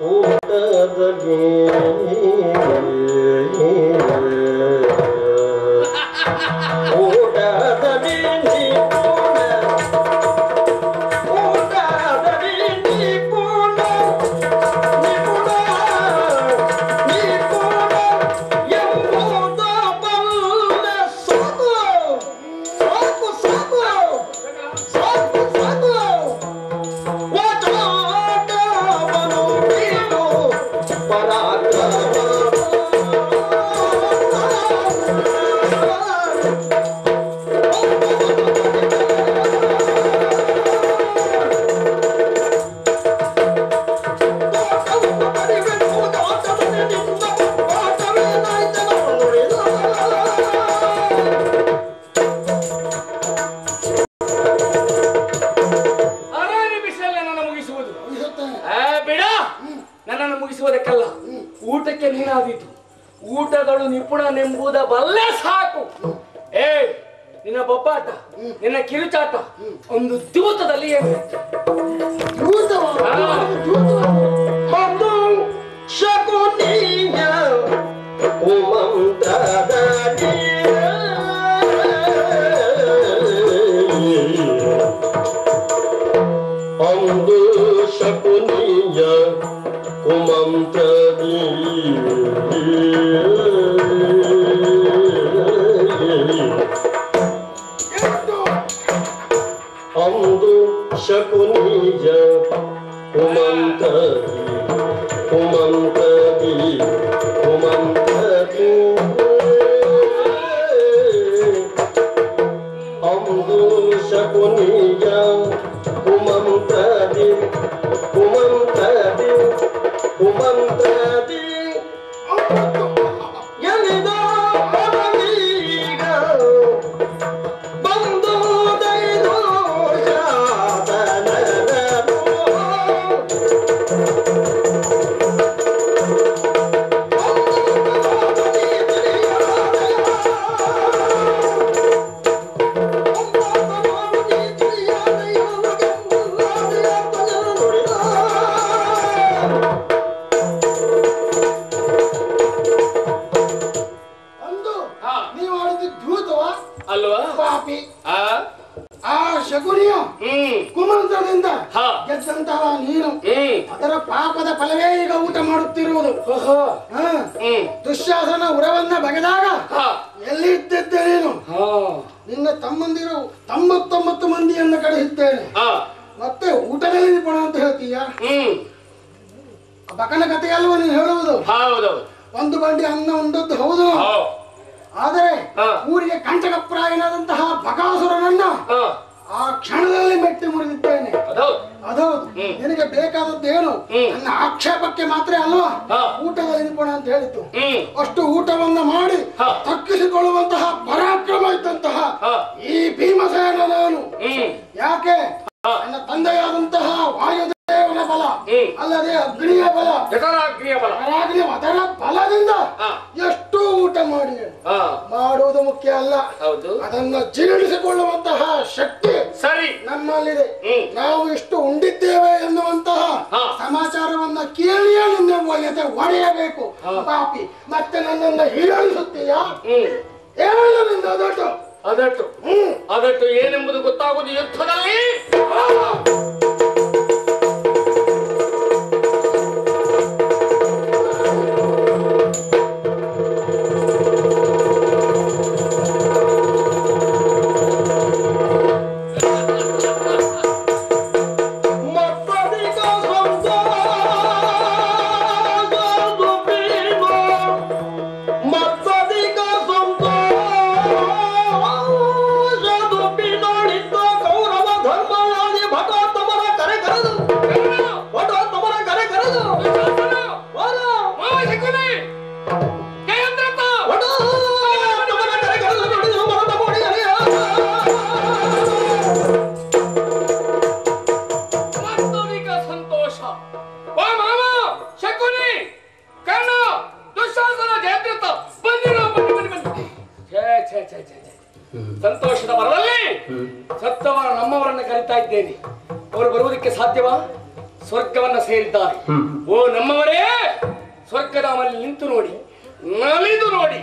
ಊಟದಲ್ಲಿ ಊಟಕ್ಕೆ ನೀನಾದೀತು. ಊಟಗಳು ನಿಪುಣನೆಂಬುದ ಬಲ್ಲೆ ಸಾಕು. ನಿನ್ನ ಬೊಬ್ಬಾಟ, ನಿನ್ನ ಕಿರುಚಾಟ ಒಂದು ದ್ಯೂತದಲ್ಲಿ ಏನು ಶಕುನಿಯ ಕುಮಂತ್ರದಲ್ಲಿ ಅಂದು ಶಕುನಿಯ ಕುಮಂತ್ರದಿ ಅಂದು ಶಕುನಿಯ ಕುಮಂತ್ರದಿ ಕುಮಂತ್ರದಿ ಕುಮಂತ್ರದಿ ಅಲ್ವಾ ಪಾಪಿ ಆ ಆ ಶಕುನಿಯ ಹ್ಮ್ ಕುಮಂತ್ರದಿಂದ ಹಾ. ಗೆದ್ದಂತಹ ನೀನು ಹ್ಮ್ ಅದರ ಪಾಪದ ಫಲವೇ ಈಗ ಊಟ ಮಾಡುತ್ತಿರುವುದು. ಓಹೋ. ಹಾ. ಹ್ಮ್ ದುಶ್ಯಾಸನ ಉರವನ್ನ ಬಗೆದಾಗ ಹಾ ಎಲ್ಲಿ ಇದ್ದಿದ್ದೆ ನೀನು? ಹಾ ನಿನ್ನ ತಮ್ಮಂದಿರು 99 ಮಂದಿಯನ್ನು ಕಳುಹಿದ್ದೇನೆ, ಹಾ ಮತ್ತೆ ಊಟದಲ್ಲಿ ನಿಪುಣ ಅಂತ ಹೇಳ್ತೀಯ. ಹ್ಮ್ ಬಕನ ಕಥೆ ಅಲ್ವಾ ನೀನು ಹೇಳುವುದು? ಹೌದೌದು ಒಂದು ಬಂಡಿ ಅನ್ನ ಉಂಡದ್ದು ಹೌದು, ಹೌ ಆದರೆ ಹಾ. ಊರಿಗೆ ಕಂಟಕಪ್ರಾಯನಾದಂತಹ ಬಕಾಸುರನನ್ನ ಹಾ ಆ ಕ್ಷಣದಲ್ಲಿ ಮೆಟ್ಟಿ ಮುರಿದಿದ್ದೇನೆ. ಅದೌದು ಅದೌದು. ನಿನಗೆ ಬೇಕಾದದ್ದೇನು? ನನ್ನ ಆಕ್ಷೇಪಕ್ಕೆ ಮಾತ್ರ ಅಲ್ವಾ ಹಾ. ಊಟದಲ್ಲಿ ನಿಪುಣ ಅಂತ ಹೇಳಿದ್ದು. ಹ್ಮ್ ಅಷ್ಟು ಊಟವನ್ನ ಮಾಡಿ ಹಾ. ತಕ್ಕಿಸಿಕೊಳ್ಳುವಂತಹ ಪರಾಕ್ರಮ ಇದ್ದಂತಹ ಹಾ. ಈ ಭೀಮಸೇನ ನಾನು. ಹ್ಮ್ ಯಾಕೆ? ನನ್ನ ತಂದೆಯಾದಂತಹ ವಾಯುದೇವನ ಬಲ ಅಲ್ಲದೆ ಅಗ್ನಿಯ ಬಲ, ಜಠರಾಗ್ನಿಯ ಬಲ, ಅದರ ಬಲದಿಂದ ಹಾ. ಎಷ್ಟು ಊಟ ಮಾಡಿ ಹಾ ಮಾಡುವುದು ಮುಖ್ಯ ಅಲ್ಲ, ಹೌದು ಅದನ್ನ ಜೀರ್ಣಿಸಿಕೊಳ್ಳುವಂತಹ ಶಕ್ತಿ ಸರಿ ನಮ್ಮಲ್ಲಿದೆ. ನಾವು ಇಷ್ಟು ಉಂಡಿದ್ದೇವೆ ಎನ್ನುವಂತಹ ಹಾ. ಸಮಾಚಾರವನ್ನ ಕೇಳಿಯೇ ನಿನ್ನ ಒಳ್ಳೆತೆ ಒಡೆಯಬೇಕು. ಪಾಪಿ ಮತ್ತೆ ನನ್ನನ್ನ ಹೀಯಾಳಿಸುತ್ತೀಯಾ? ಏನು ನಿಂದ ಅದಟ್ಟು ಅದಟ್ಟು ಅದಟ್ಟು ಏನೆಂಬುದು ಗೊತ್ತಾಗುವುದು ಯುದ್ಧದಲ್ಲಿ. ಸಂತೋಷದ ಬರದಲ್ಲಿ ಸತ್ತವರ ನಮ್ಮವರನ್ನ ಕರೀತಾ ಇದ್ದೇನೆ. ಅವರು ಬರುವುದಕ್ಕೆ ಸಾಧ್ಯವಾ? ಸ್ವರ್ಗವನ್ನ ಸೇರಿದ್ದಾರೆ. ಓ ನಮ್ಮವರೇ, ಸ್ವರ್ಗದ ಮಲ್ಲಿ ನಿಂತು ನೋಡಿ, ನಲಿದು ನೋಡಿ,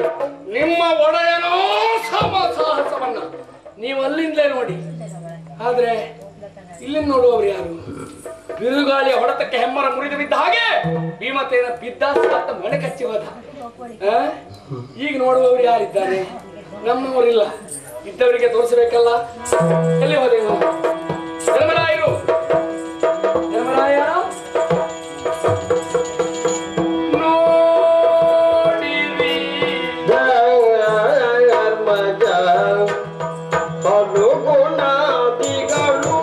ನಿಮ್ಮ ಒಡೆಯನೋ ಸಾಹಸವನ್ನ ನೀವು ಅಲ್ಲಿಂದಲೇ ನೋಡಿ. ಆದ್ರೆ ಇಲ್ಲಿ ನೋಡುವವರು ಯಾರು? ಬಿರುಗಾಳಿಯ ಹೊಡೆತಕ್ಕೆ ಹೆಮ್ಮರ ಮುರಿದು ಬಿದ್ದ ಹಾಗೆ ಭೀಮತೇನ ಬಿದ್ದ ಸತ್ತ ಮನೆ ಕಚ್ಚಿ ಹೋದ. ಈಗ ನೋಡುವವರು ಯಾರಿದ್ದಾರೆ? ನಮ್ಮವರಿಲ್ಲ. ಇದ್ದವರಿಗೆ ತೋರಿಸಬೇಕಲ್ಲ. ಎಲ್ಲಿ ಹೋದೆವು? ಧರ್ಮರಾಯರು, ಧರ್ಮರಾಯ ನೋಡಿರಿ ಧರ್ಮಜ ಗುಣಾದಿಗಳು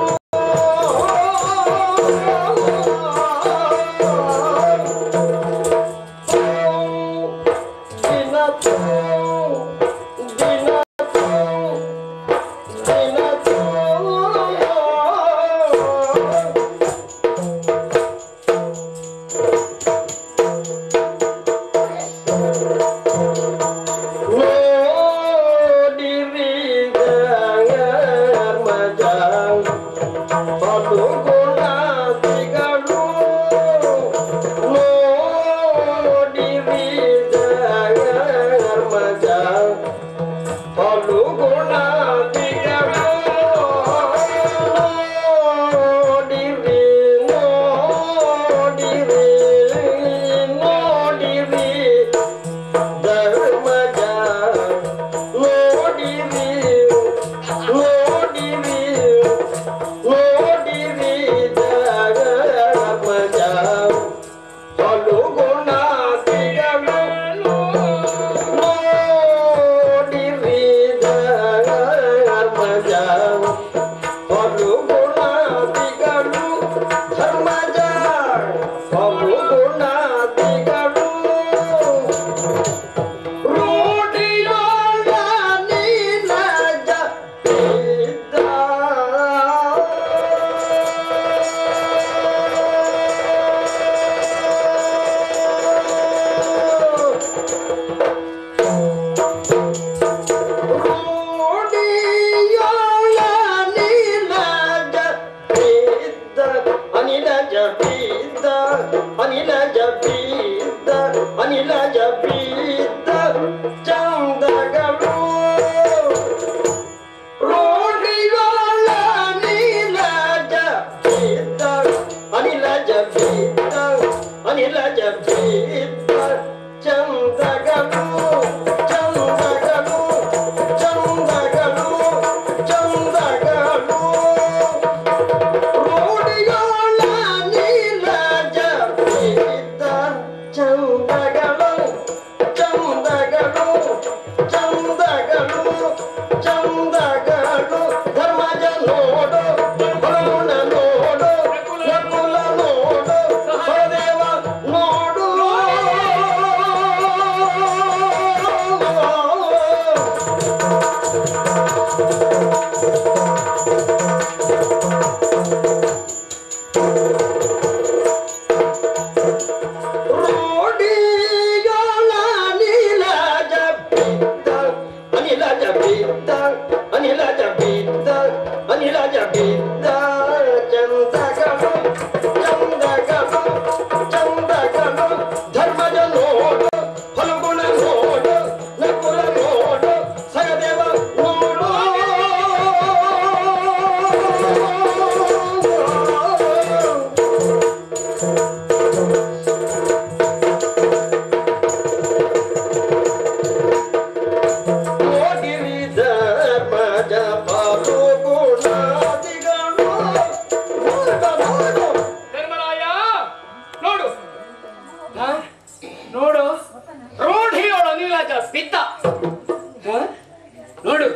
ನೋಡು,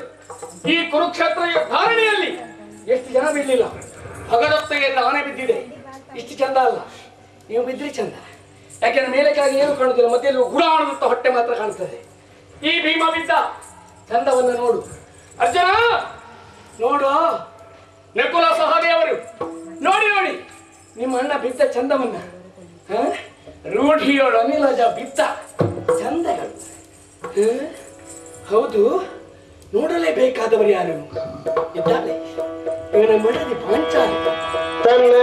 ಈ ಕುರುಕ್ಷೇತ್ರ ಧಾರಣೆಯಲ್ಲಿ ಎಷ್ಟು ಜನ ಬಿಡ್ಲಿಲ್ಲ. ಭಗದತ್ತೆಯಿಂದ ಆನೆ ಬಿದ್ದಿದೆ. ಇಷ್ಟು ಚಂದ ಅಲ್ಲ, ನೀವು ಬಿದ್ರಿ ಚಂದ. ಯಾಕೆಂದ್ರೆ ಮೇಲಕ್ಕಾಗಿ ಏನು ಕಾಣುದಿಲ್ಲ, ಮತ್ತೆ ಗುಡಾಣದಂತ ಹೊಟ್ಟೆ ಮಾತ್ರ ಕಾಣ್ತದೆ. ಈ ಭೀಮ ಬಿದ್ದ ಚಂದವನ್ನ ನೋಡು. ಅರ್ಜುನ ನೋಡು, ನಕುಲ ಸಹದೇವರು ನೋಡಿ ನೋಡಿ ನಿಮ್ಮ ಅಣ್ಣ ಬಿದ್ದ ಚಂದವನ್ನ. ರೂಢಿಯೋಳು ಅನಿಲಜ ಬಿದ್ದ ಚಂದಗಳು. ಹೌದು, ನೋಡಲೇಬೇಕಾದವರು ಯಾರು ಇದ್ದಾರೆ. ಇವನ ಮಡದಿ ಪಾಂಚಾಲಿ. ತನ್ನ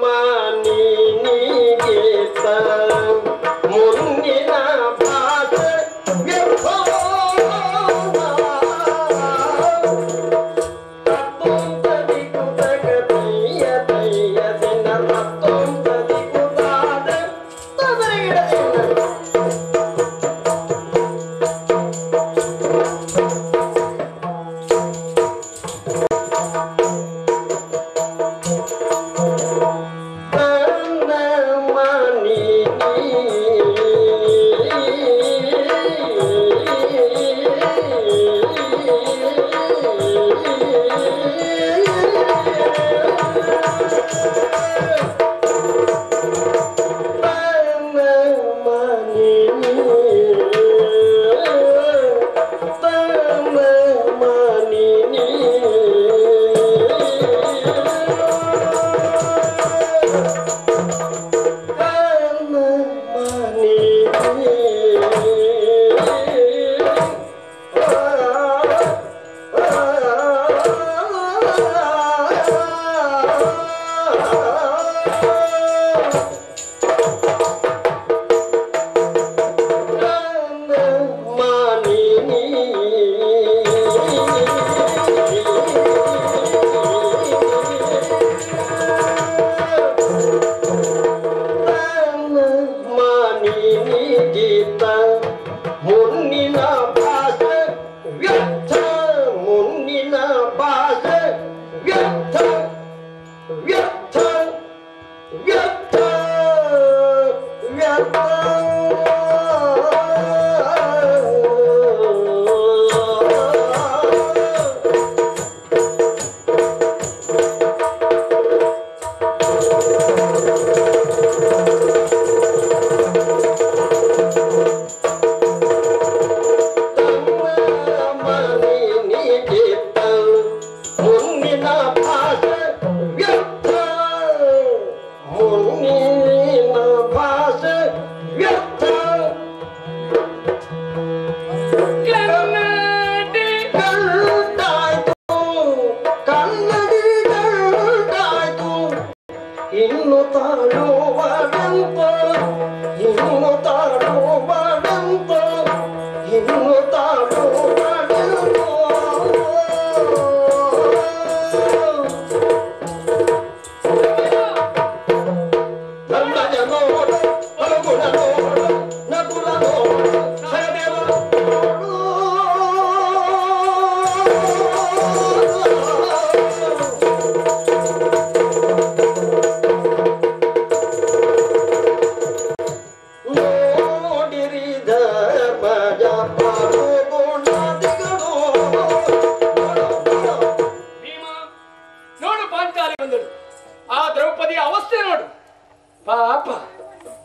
ಮಾನಿಗೆ ಮುಂದಿನ ಭಾಷ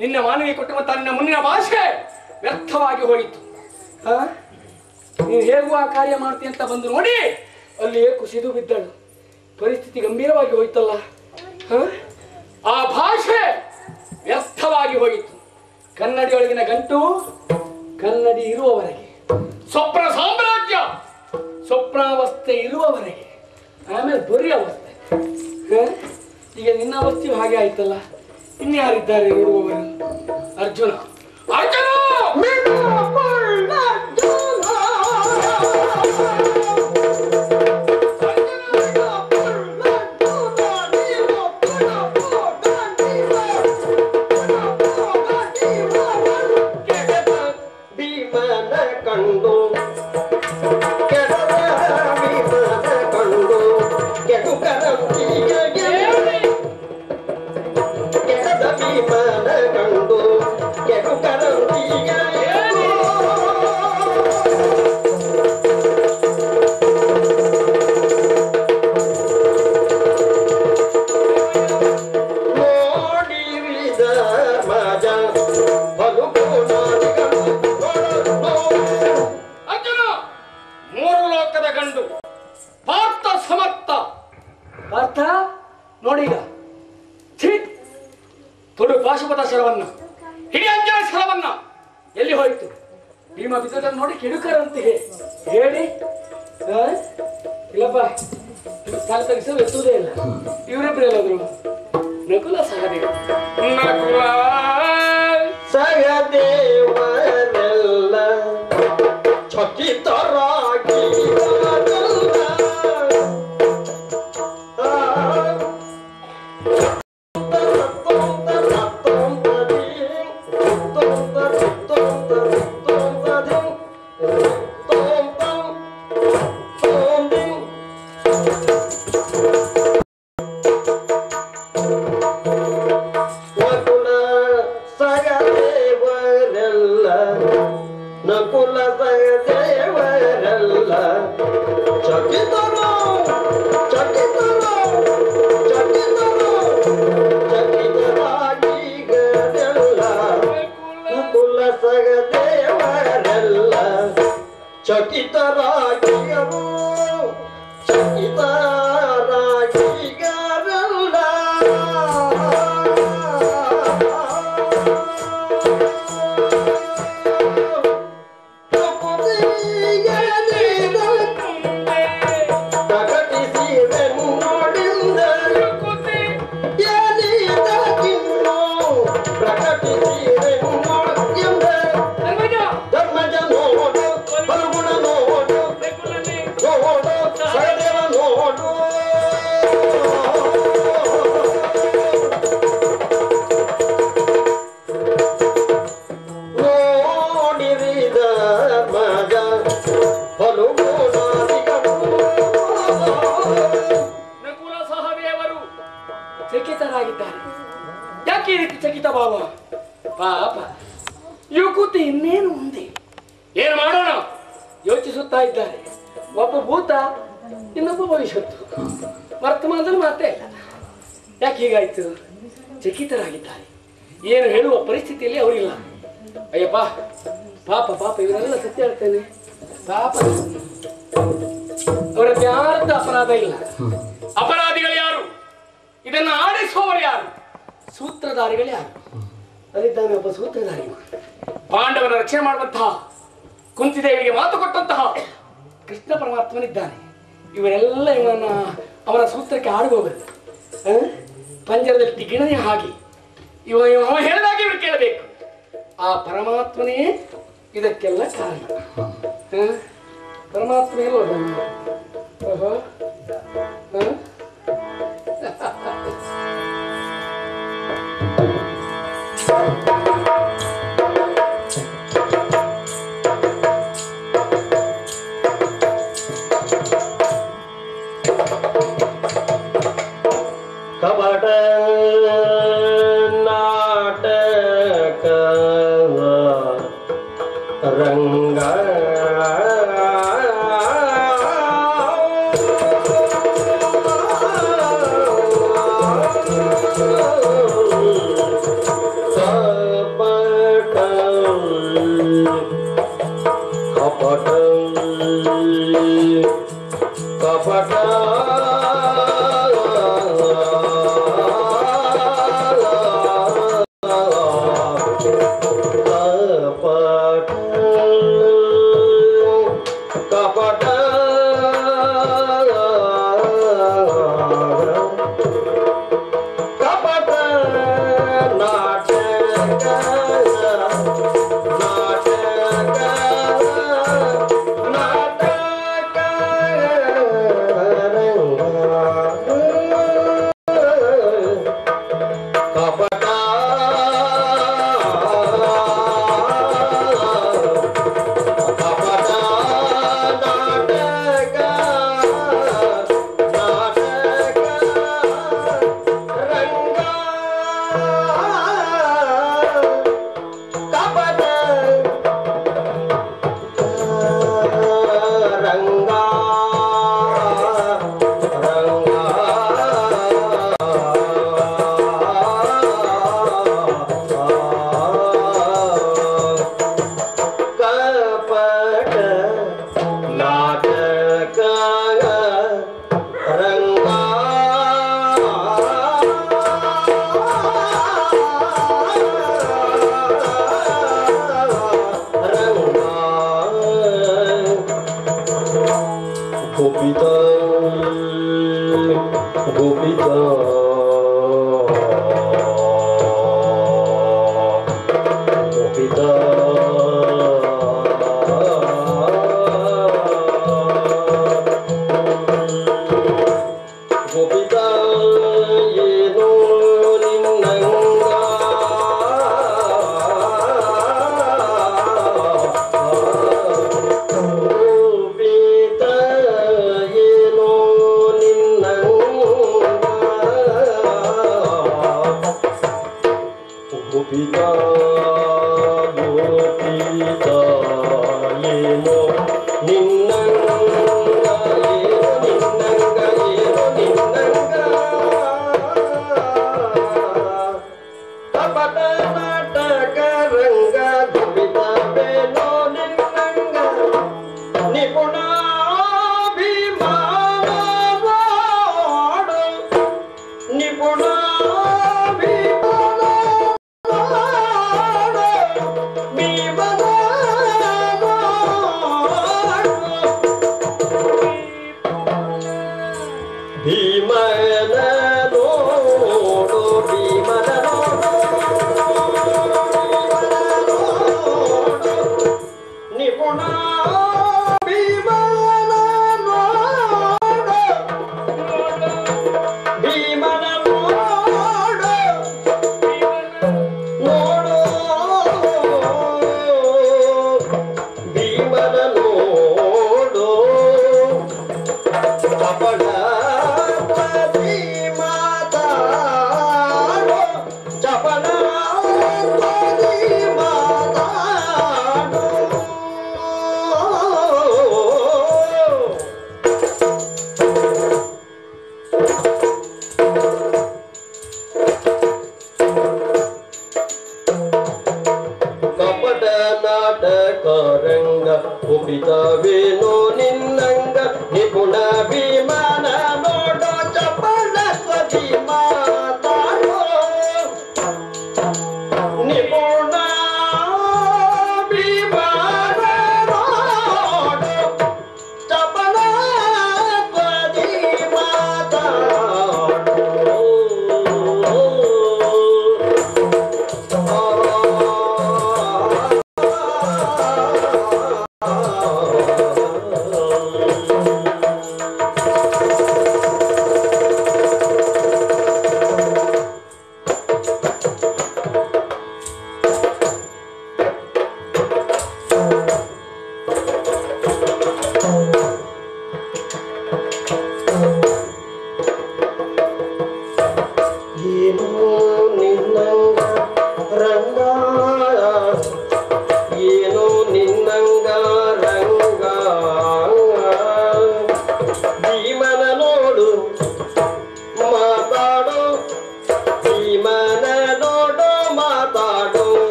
ನಿನ್ನ ಮಾನವಿಗೆ ಕೊಟ್ಟಂತ ನಿನ್ನ ಮುಂದಿನ ಭಾಷೆ ವ್ಯರ್ಥವಾಗಿ ಹೋಯಿತು. ನೀನು ಹೇಗೂ ಆ ಕಾರ್ಯ ಮಾಡ್ತೀನಿ ಅಂತ ಬಂದು ನೋಡಿ ಅಲ್ಲಿಯೇ ಕುಸಿದು ಬಿದ್ದಳು. ಪರಿಸ್ಥಿತಿ ಗಂಭೀರವಾಗಿ ಹೋಯ್ತಲ್ಲ. ಆ ಭಾಷೆ ವ್ಯರ್ಥವಾಗಿ ಹೋಯಿತು. ಕನ್ನಡಿಯೊಳಗಿನ ಗಂಟು ಕನ್ನಡಿ ಇರುವವರೆಗೆ ಸ್ವಪ್ನ ಸಾಮ್ರಾಜ್ಯ ಅವಸ್ಥೆ ಇರುವವರೆಗೆ, ಆಮೇಲೆ ಬರೀ ಅವಸ್ಥೆ. ಈಗ ನಿನ್ನ ಅವಸ್ಥೆಯು ಹಾಗೆ ಆಯ್ತಲ್ಲ, ಇನ್ಯಾರಿದ್ದಾರೆ ನೋಡುವವರು? ಅರ್ಜುನ ಅರ್ಜುನ ನೋಡೀಗ ತೊಡು ಪಾಶುಪತ ಶರವನ್ನ ಹಿಡಿ ಅಂಜನ ಶರವನ್ನ ಎಲ್ಲಿ ಹೋಯ್ತು? ಭೀಮ ಬಿದ್ದದನ್ನು ನೋಡಿ ಕಿಡುಕರಂತೆ ಹೇಳಿ ಇಲ್ಲಪ್ಪ ಕಾಲ ತೆಗಿಸಲು ಎತ್ತುವುದೇ ಇಲ್ಲ. ಇವರಿಬ್ಬರು ಎಲ್ಲಾದ್ರು ನಕುಲ ಸಹದೇವ ನಕುಲ ಸಹದೇವರೆಲ್ಲ ಚಕಿತರಾಗಿ ನಕುಲ ಸಹದೇವರೆಲ್ಲ ಚಕಿತರು ಚಕಿತರು ಚಕಿತರು ಚಕಿತರಾಗಿ ಗದೆಲ್ಲ ನಕುಲ ಸಹದೇವರೆಲ್ಲ ಚಕಿತರಾಗಿಯರು ಚಕಿತರಾಗಿ ಗದೆಲ್ಲ ಚಕಿತರಾಗಿದ್ದಾರೆ. ಯಾಕೆ ಈ ರೀತಿ ಚಕಿತ ಭಾವ? ಪಾಪ ಯುವಕೂತಿ ಇನ್ನೇನು ಮುಂದೆ ಏನು ಮಾಡೋಣ ಯೋಚಿಸುತ್ತಾ ಇದ್ದಾರೆ. ಒಬ್ಬ ಭೂತ, ಇನ್ನೊಬ್ಬ ಭವಿಷ್ಯತ್ತು, ವರ್ತಮಾನದಲ್ಲಿ ಮಾತೇ ಇಲ್ಲ. ಯಾಕೆ ಹೀಗಾಯ್ತು? ಚಕಿತರಾಗಿದ್ದಾರೆ. ಏನು ಹೇಳುವ ಪರಿಸ್ಥಿತಿಯಲ್ಲಿ ಅವರಿಲ್ಲ. ಅಯ್ಯಪ್ಪ ಪಾಪ ಪಾಪ ಇವರೆಲ್ಲ ಸತ್ಯ ಹೇಳ್ತೇನೆ. ಪಾಪ ಅವರದ್ದು ಯಾರದ್ದು ಅಪರಾಧ ಇಲ್ಲ. ಅಪರಾಧಿಗಳು ಯಾರು? ಇದನ್ನು ಆಡಿಸುವವರು ಯಾರು? ಸೂತ್ರಧಾರಿಗಳು ಯಾರು? ಅಲ್ಲಿದ್ದಾನೆ ಒಬ್ಬ ಸೂತ್ರಧಾರಿ, ಪಾಂಡವನ ರಕ್ಷಣೆ ಮಾಡುವಂತಹ, ಕುಂತಿದೇವಿಗೆ ಮಾತು ಕೊಟ್ಟಂತಹ ಕೃಷ್ಣ ಪರಮಾತ್ಮನಿದ್ದಾನೆ. ಇವರೆಲ್ಲ ಇವನನ್ನ ಅವನ ಸೂತ್ರಕ್ಕೆ ಆಡುವವರು. ಪಂಜರದಲ್ಲಿ ಗಿಣನೆ ಹಾಗೆ ಅವ ಹೇಳಿದಾಗೆ ಇವರು ಕೇಳಬೇಕು. ಆ ಪರಮಾತ್ಮನೇ ಇದಕ್ಕೆಲ್ಲ ಕಾರಣ. ಪರಮಾತ್ಮ ಓಹೋ ಕಪಟ ನಾಟಕ ರಂಗ ಕಪಟ ಕಪಟ ಕಪಟ ಕಪಟ ನಾಟಕ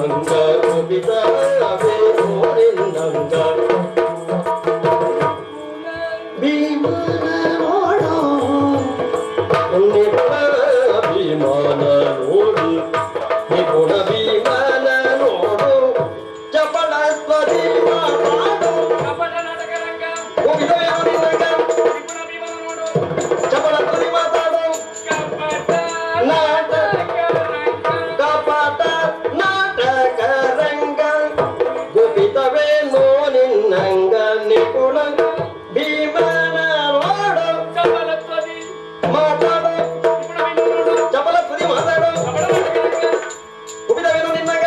ನಂಗ ಕುಬಿತವೇ ನೋಡಿನಂಗ ಭೀಮನ ನೋಡು ನಿಪುಣ ಭೀಮನ ನೋಡು ನಿಪುಣ ಭೀಮನ ನೋಡು ಚಪಲ ಸ್ವದಿ ಮಾತಾಡು ಕುಬಿತವೇ ನೋಡಿನಂಗ ಚಪಲ ಸ್ವದಿ ಮಾತಾಡು ಕಪಟ ನಾಟಕ ರಂಗ ಗುಪಿತವೇ ನೋನಿನ್ನಂಗ ನಿಪುಣ ಭೀಮನ ನೋಡು ಮಾತಾಡು ಚಪಲ ತುದಿ ಮಾತಾಡು ಗುಪಿತವೇ ನೋನಿನ್ನಂಗ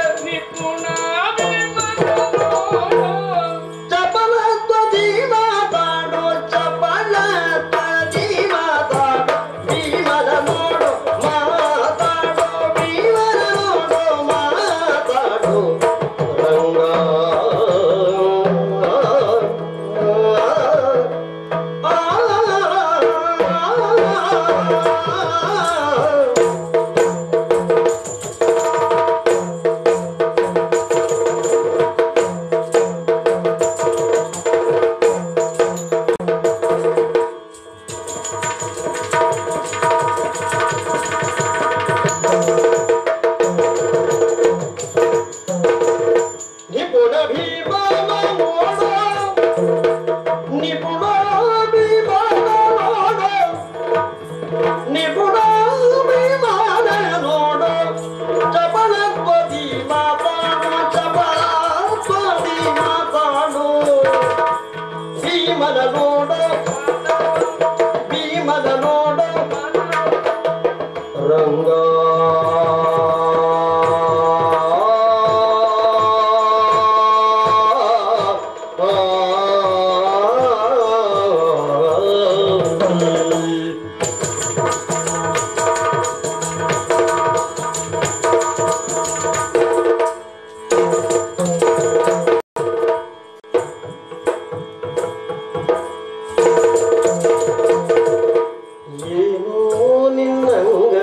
ಚಪಲ ತುದಿ ಮಾತಾಡು ಚಪಲ ತುದಿ ಮಾತಾಡು ಭೀಮನ ನೋಡು ಮಾತಾಡು ಭೀಮನ ನೋಡು ಮಾತಾಡು ರಂಗ ನಿಪುಣ ಭೀಮನ ನೋಡು ನಿಪುಣ ಭೀಮನ ನೋಡು ನಿಪುಣ ಭೀಮನ ನೋಡು ಚಪಲ ತ್ವದಿ ಮಾತಾಡು ಚಪಲ ತ್ವದಿ ಮಾತಾಡು ಭೀಮನ ನೋಡು ಭೀಮನ ನೋಡು ರಂಗ ಏನೋ ನಿನ್ನಂಗ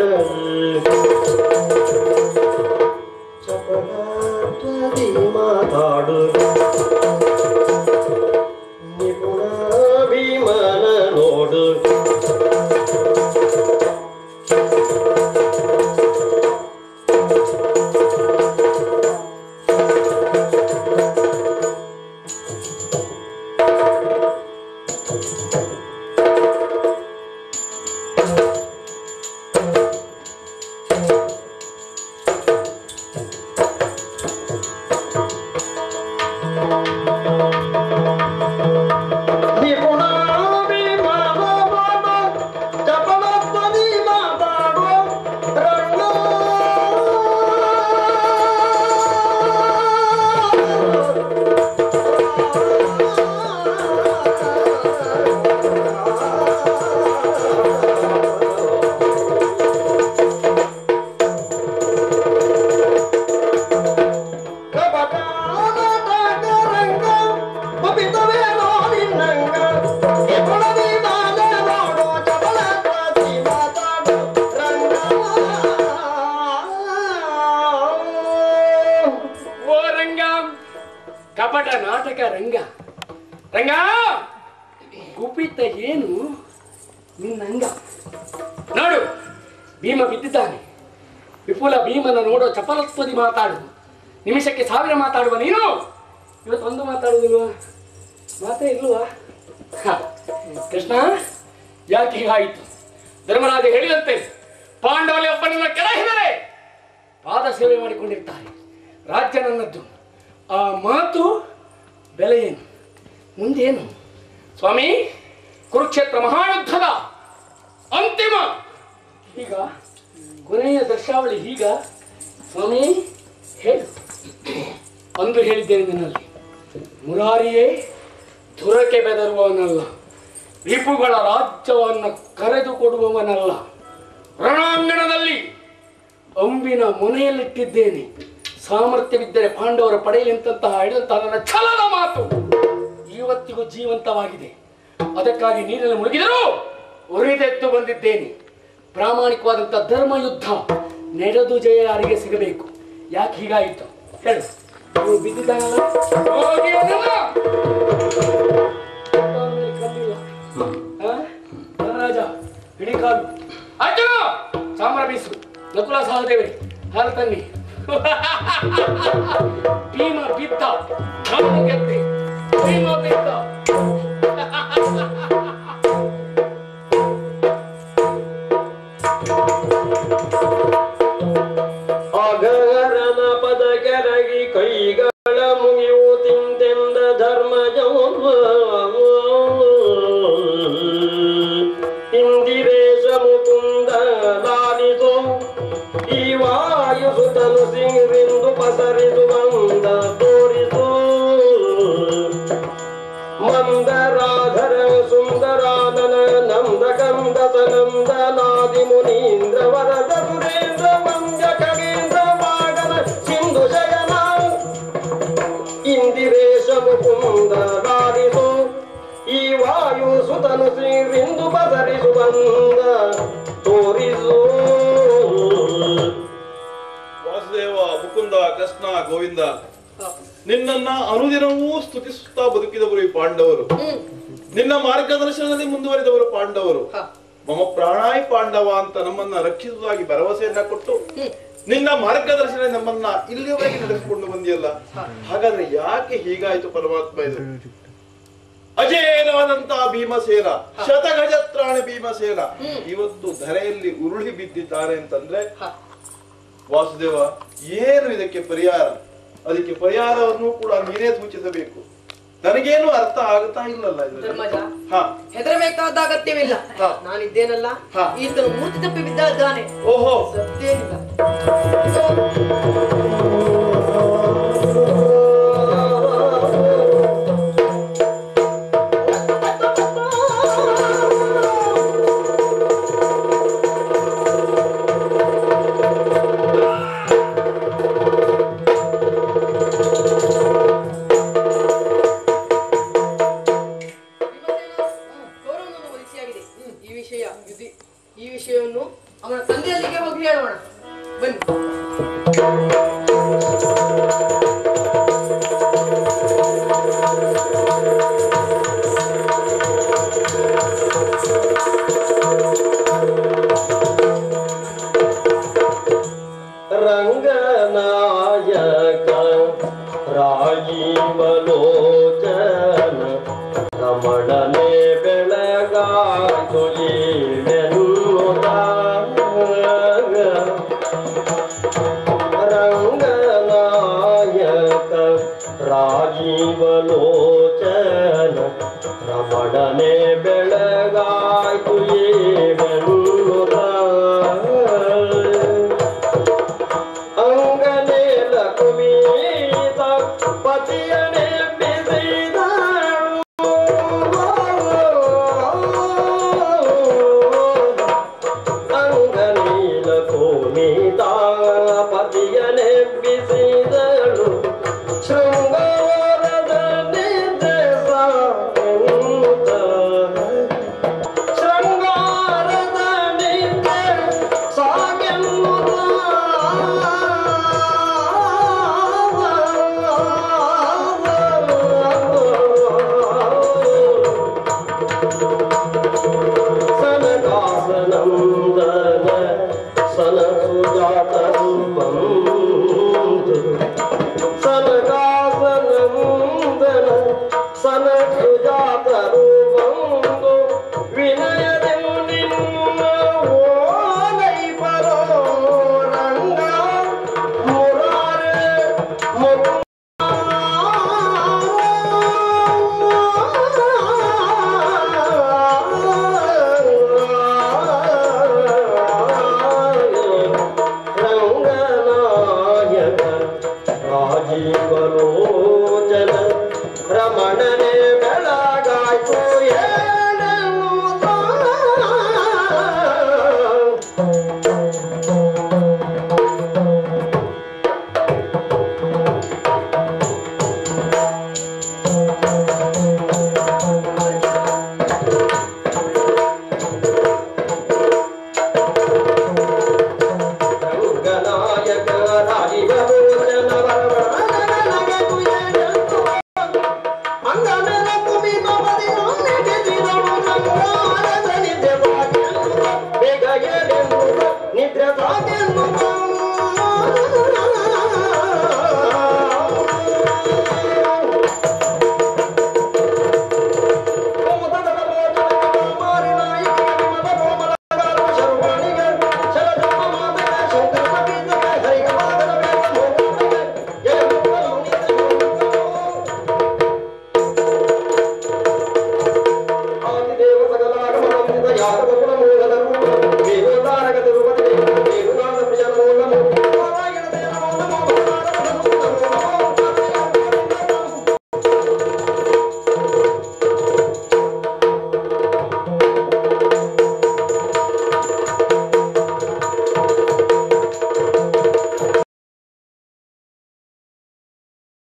ಚಪಲ ತ್ವದಿ ಮಾತಾಡು ನಿಪುಣ ಭೀಮನ ನೋಡು ನಿಪುಣ ಭೀಮನ ನೋಡು ಚಪಲ ತ್ವದಿ ಮಾತಾಡು ರಂಗ ಕಪಟ ನಾಟಕ ರಂಗ ಗುಪಿತವೇ ನೋಡಿನಂಗ ನಿಪುಣ ಭೀಮನ ನೋಡು ಚಪಲ ತ್ವದಿ ಮಾತಾಡು ರಂಗ ಓ ರಂಗ ಕಪಟ ನಾಟಕ ರಂಗ ರಂಗ ಗುಪಿತ ಏನು ನಿನ್ನಂಗ ನೋಡು ಭೀಮ ಬಿದ್ದಿದ್ದಾನೆ ವಿಪುಲ ಭೀಮನ ನೋಡೋ ಚಪಲತ್ವದಿ ಮಾತಾಡು ನಿಮಿಷಕ್ಕೆ 1000 ಮಾತಾಡುವ ನೀನು ಇವತ್ತು ಒಂದು ಮಾತಾಡುವುದಿಲ್ವಾ ಮಾತೇ ಇಲ್ವಾ ಕೃಷ್ಣ ಯಾಕೆ ಹೀಗಾಯಿತು ಧರ್ಮರಾಜ ಹೇಳಿದಂತೆ ಪಾಂಡವರಲ್ಲಿ ಒಬ್ಬನನ್ನ ಕೆಳಹಿದರೆ ಪಾದ ಸೇವೆ ಮಾಡಿಕೊಂಡಿರ್ತಾರೆ ರಾಜ್ಯ ನನ್ನದ್ದು ಆ ಮಾತು ಬೆಲೆ ಏನು ಮುಂದೇನು ಸ್ವಾಮಿ ಕುರುಕ್ಷೇತ್ರ ಮಹಾಯುದ್ಧದ ಅಂತಿಮ ಈಗ ಕೊನೆಯ ದರ್ಶಾವಳಿ ಈಗ ಸ್ವಾಮಿ ಹೇಳು ಅಂದು ಹೇಳಿದ್ದೇನೆ ನಿನ್ನಲ್ಲಿ ಮುರಾರಿಯೇ ದುರಕ್ಕೆ ಬೆದರುವವನಲ್ಲ ರಿಪುಗಳ ರಾಜ್ಯವನ್ನು ಕರೆದು ಕೊಡುವವನಲ್ಲ ರಣಾಂಗಣದಲ್ಲಿ ಅಂಬಿನ ಮೊನೆಯಲ್ಲಿಟ್ಟಿದ್ದೇನೆ ಸಾಮರ್ಥ್ಯವಿದ್ದರೆ ಪಾಂಡವರ ಪಡೆಯಲಿಂತಹ ಹಿಡಿದಂತಹ ನನ್ನ ಛಲದ ಮಾತು ಇವತ್ತಿಗೂ ಜೀವಂತವಾಗಿದೆ ಅದಕ್ಕಾಗಿ ನೀರಿನಲ್ಲಿ ಮುಳುಗಿದರೂ ಉರಿದೆದ್ದು ಬಂದಿದ್ದೇನೆ ಪ್ರಾಮಾಣಿಕವಾದಂತಹ ಧರ್ಮ ಯುದ್ಧ ನಡೆದು ಜಯ ಯಾರಿಗೆ ಸಿಗಬೇಕು ಯಾಕೆ ಹೀಗಾಯಿತು ಹೇಳು ನೀವು ಬಿದ್ದಿದ್ದಾನಲ್ಲ ಹೋಗಿ ಅವನನ್ನ. ಕಲ್ಲಿಲ್ಲ. ರಾಜ ಹಿಡಿ ಕಾಲು ಅರ್ಜುನ ಚಾಮರ ಬೀಸು. ನಕುಲ ಸಹದೇವರೇ ಹಾಲು ತನ್ನಿ. ಭೀಮ ಬಿದ್ದ ನಾನು ಗೆದ್ದೆ. ಭೀಮ ಬಿದ್ದ. ಅಗರನ ಪದ ಕೆರಗಿ ಕೈಗಳ ಮುಗಿಯುತ್ತಿಂತೆಂದ ಧರ್ಮಜವ ಇಂದಿರೇಶ ಮುಕುಂದ ಲಾಲಿಸೋ ಈ ವಾಯುಸುತನು ಸಿಂಗಿಂದು ಪಸರಿದು ಬಂದ ತೋರಿಸೋ ಮಂದರಾಧರ ಸುಂದರಾನನ ನಂದ ಕಂದ ಸನಂದ ನಾದಿ ಮುನೀಂದ್ರ ವರದ ಸುರೇಂದ್ರ ಮಂಜ ಖಗೇಂದ್ರ ವಾಗನ ಸಿಂಧು ಶಯನ ಇಂದಿರೇಶ ಮುಕುಂದ ಲಾಲಿಸೋ ಈ ವಾಯು ಸುತನು ಶ್ರೀರಿಂದು ಬದರಿಸು ಬಂದ ತೋರಿಸೋ. ವಾಸುದೇವ, ಮುಕುಂದ, ಕೃಷ್ಣ, ಗೋವಿಂದ, ನಿನ್ನನ್ನ ಅನುದಿನವೂ ಸ್ತುತಿಸುತ್ತಾ ಬದುಕಿದವರು ಈ ಪಾಂಡವರು. ನಿನ್ನ ಮಾರ್ಗದರ್ಶನದಲ್ಲಿ ಮುಂದುವರಿದವರು ಪಾಂಡವರು. ಮಮ ಪ್ರಾಣಾಯ ಪಾಂಡವ ಅಂತ ನಮ್ಮನ್ನ ರಕ್ಷಿಸುವುದಾಗಿ ಭರವಸೆಯನ್ನ ಕೊಟ್ಟು ನಿನ್ನ ಮಾರ್ಗದರ್ಶನ ನಮ್ಮನ್ನ ಇಲ್ಲಿಯವರೆಗೆ ನಡೆಸಿಕೊಂಡು ಬಂದಿಯಲ್ಲ, ಹಾಗಾದ್ರೆ ಯಾಕೆ ಹೀಗಾಯ್ತು ಪರಮಾತ್ಮ? ಇದು ಅಜೇಯನಾದಂತಹ ಭೀಮಸೇನ, ಶತಗಜತ್ರಾಣ ಭೀಮಸೇನ ಇವತ್ತು ಧರೆಯಲ್ಲಿ ಉರುಳಿ ಬಿದ್ದಿದ್ದಾರೆ ಅಂತಂದ್ರೆ ವಾಸುದೇವ, ಏನು ಇದಕ್ಕೆ ಪರಿಹಾರ? ಅದಕ್ಕೆ ಪರಿಹಾರವನ್ನು ಕೂಡ ನೀನೇ ಸೂಚಿಸಬೇಕು. ನನಗೇನು ಅರ್ಥ ಆಗ್ತಾ ಇಲ್ಲಲ್ಲ. ಧರ್ಮಜ, ಹೆದರಬೇಕಾದ ಅಗತ್ಯವಿಲ್ಲ. ನಾನಿದ್ದೇನಲ್ಲ, ಈತನು ಮೂರ್ತಿ ತಪ್ಪಿ ಬಿದ್ದಾನೆ. ಓಹೋ, ಸತ್ಯೇನಿಲ್ಲ. ಈ ವಿಷಯವನ್ನು ಅವನ ತಂದೆಯಲ್ಲಿಗೆ ಹೋಗಿ ಹೇಳೋಣ. ಬನ್ನಿ. ರಂಗನಾಯಕ ರಾಜೀವಲೋಚನ ರಮಣನೆ ಬೆಳಗಾಯ್ತು ಈವೆನ್ನುತ್ತ. ರಂಗನಾಯಕ ರಾಜೀವಲೋಚನ ರಮಣನೆ ಬೆಳಗಾಯ್ತು ಈವೆನ್ನುತ್ತ. ಅಂಗನೇಲ ಕುಮೀತ ಪತಿಯನೆ ಬಿಸಿದ ಅಂಗನೀಲ ಕುಮೀತ ಪತಿಯನೆ ಬಿಸಿದಳು ಶೃಂಗಾರದ ನಿರ್ದೇಶ ಶೃಂಗಾರದ ನಿರ್ದೇಶ ಸನಕಾಸನಂದನ ಸನ ಸುಜಾತರು ಬಂದು ಸನಕಾಸನಂದನ ಸನ ಸುಜಾತರು ಬಂದು ವಿನಯದೆವು ನಿನ್ನ ಓಲೈ ಬರೋ ರಂಗ ಮುರಾರೆ ಮುರು ರಂಗನಾಯಕ ರಾಜೀವಲೋಚನ ರಮಣನೆ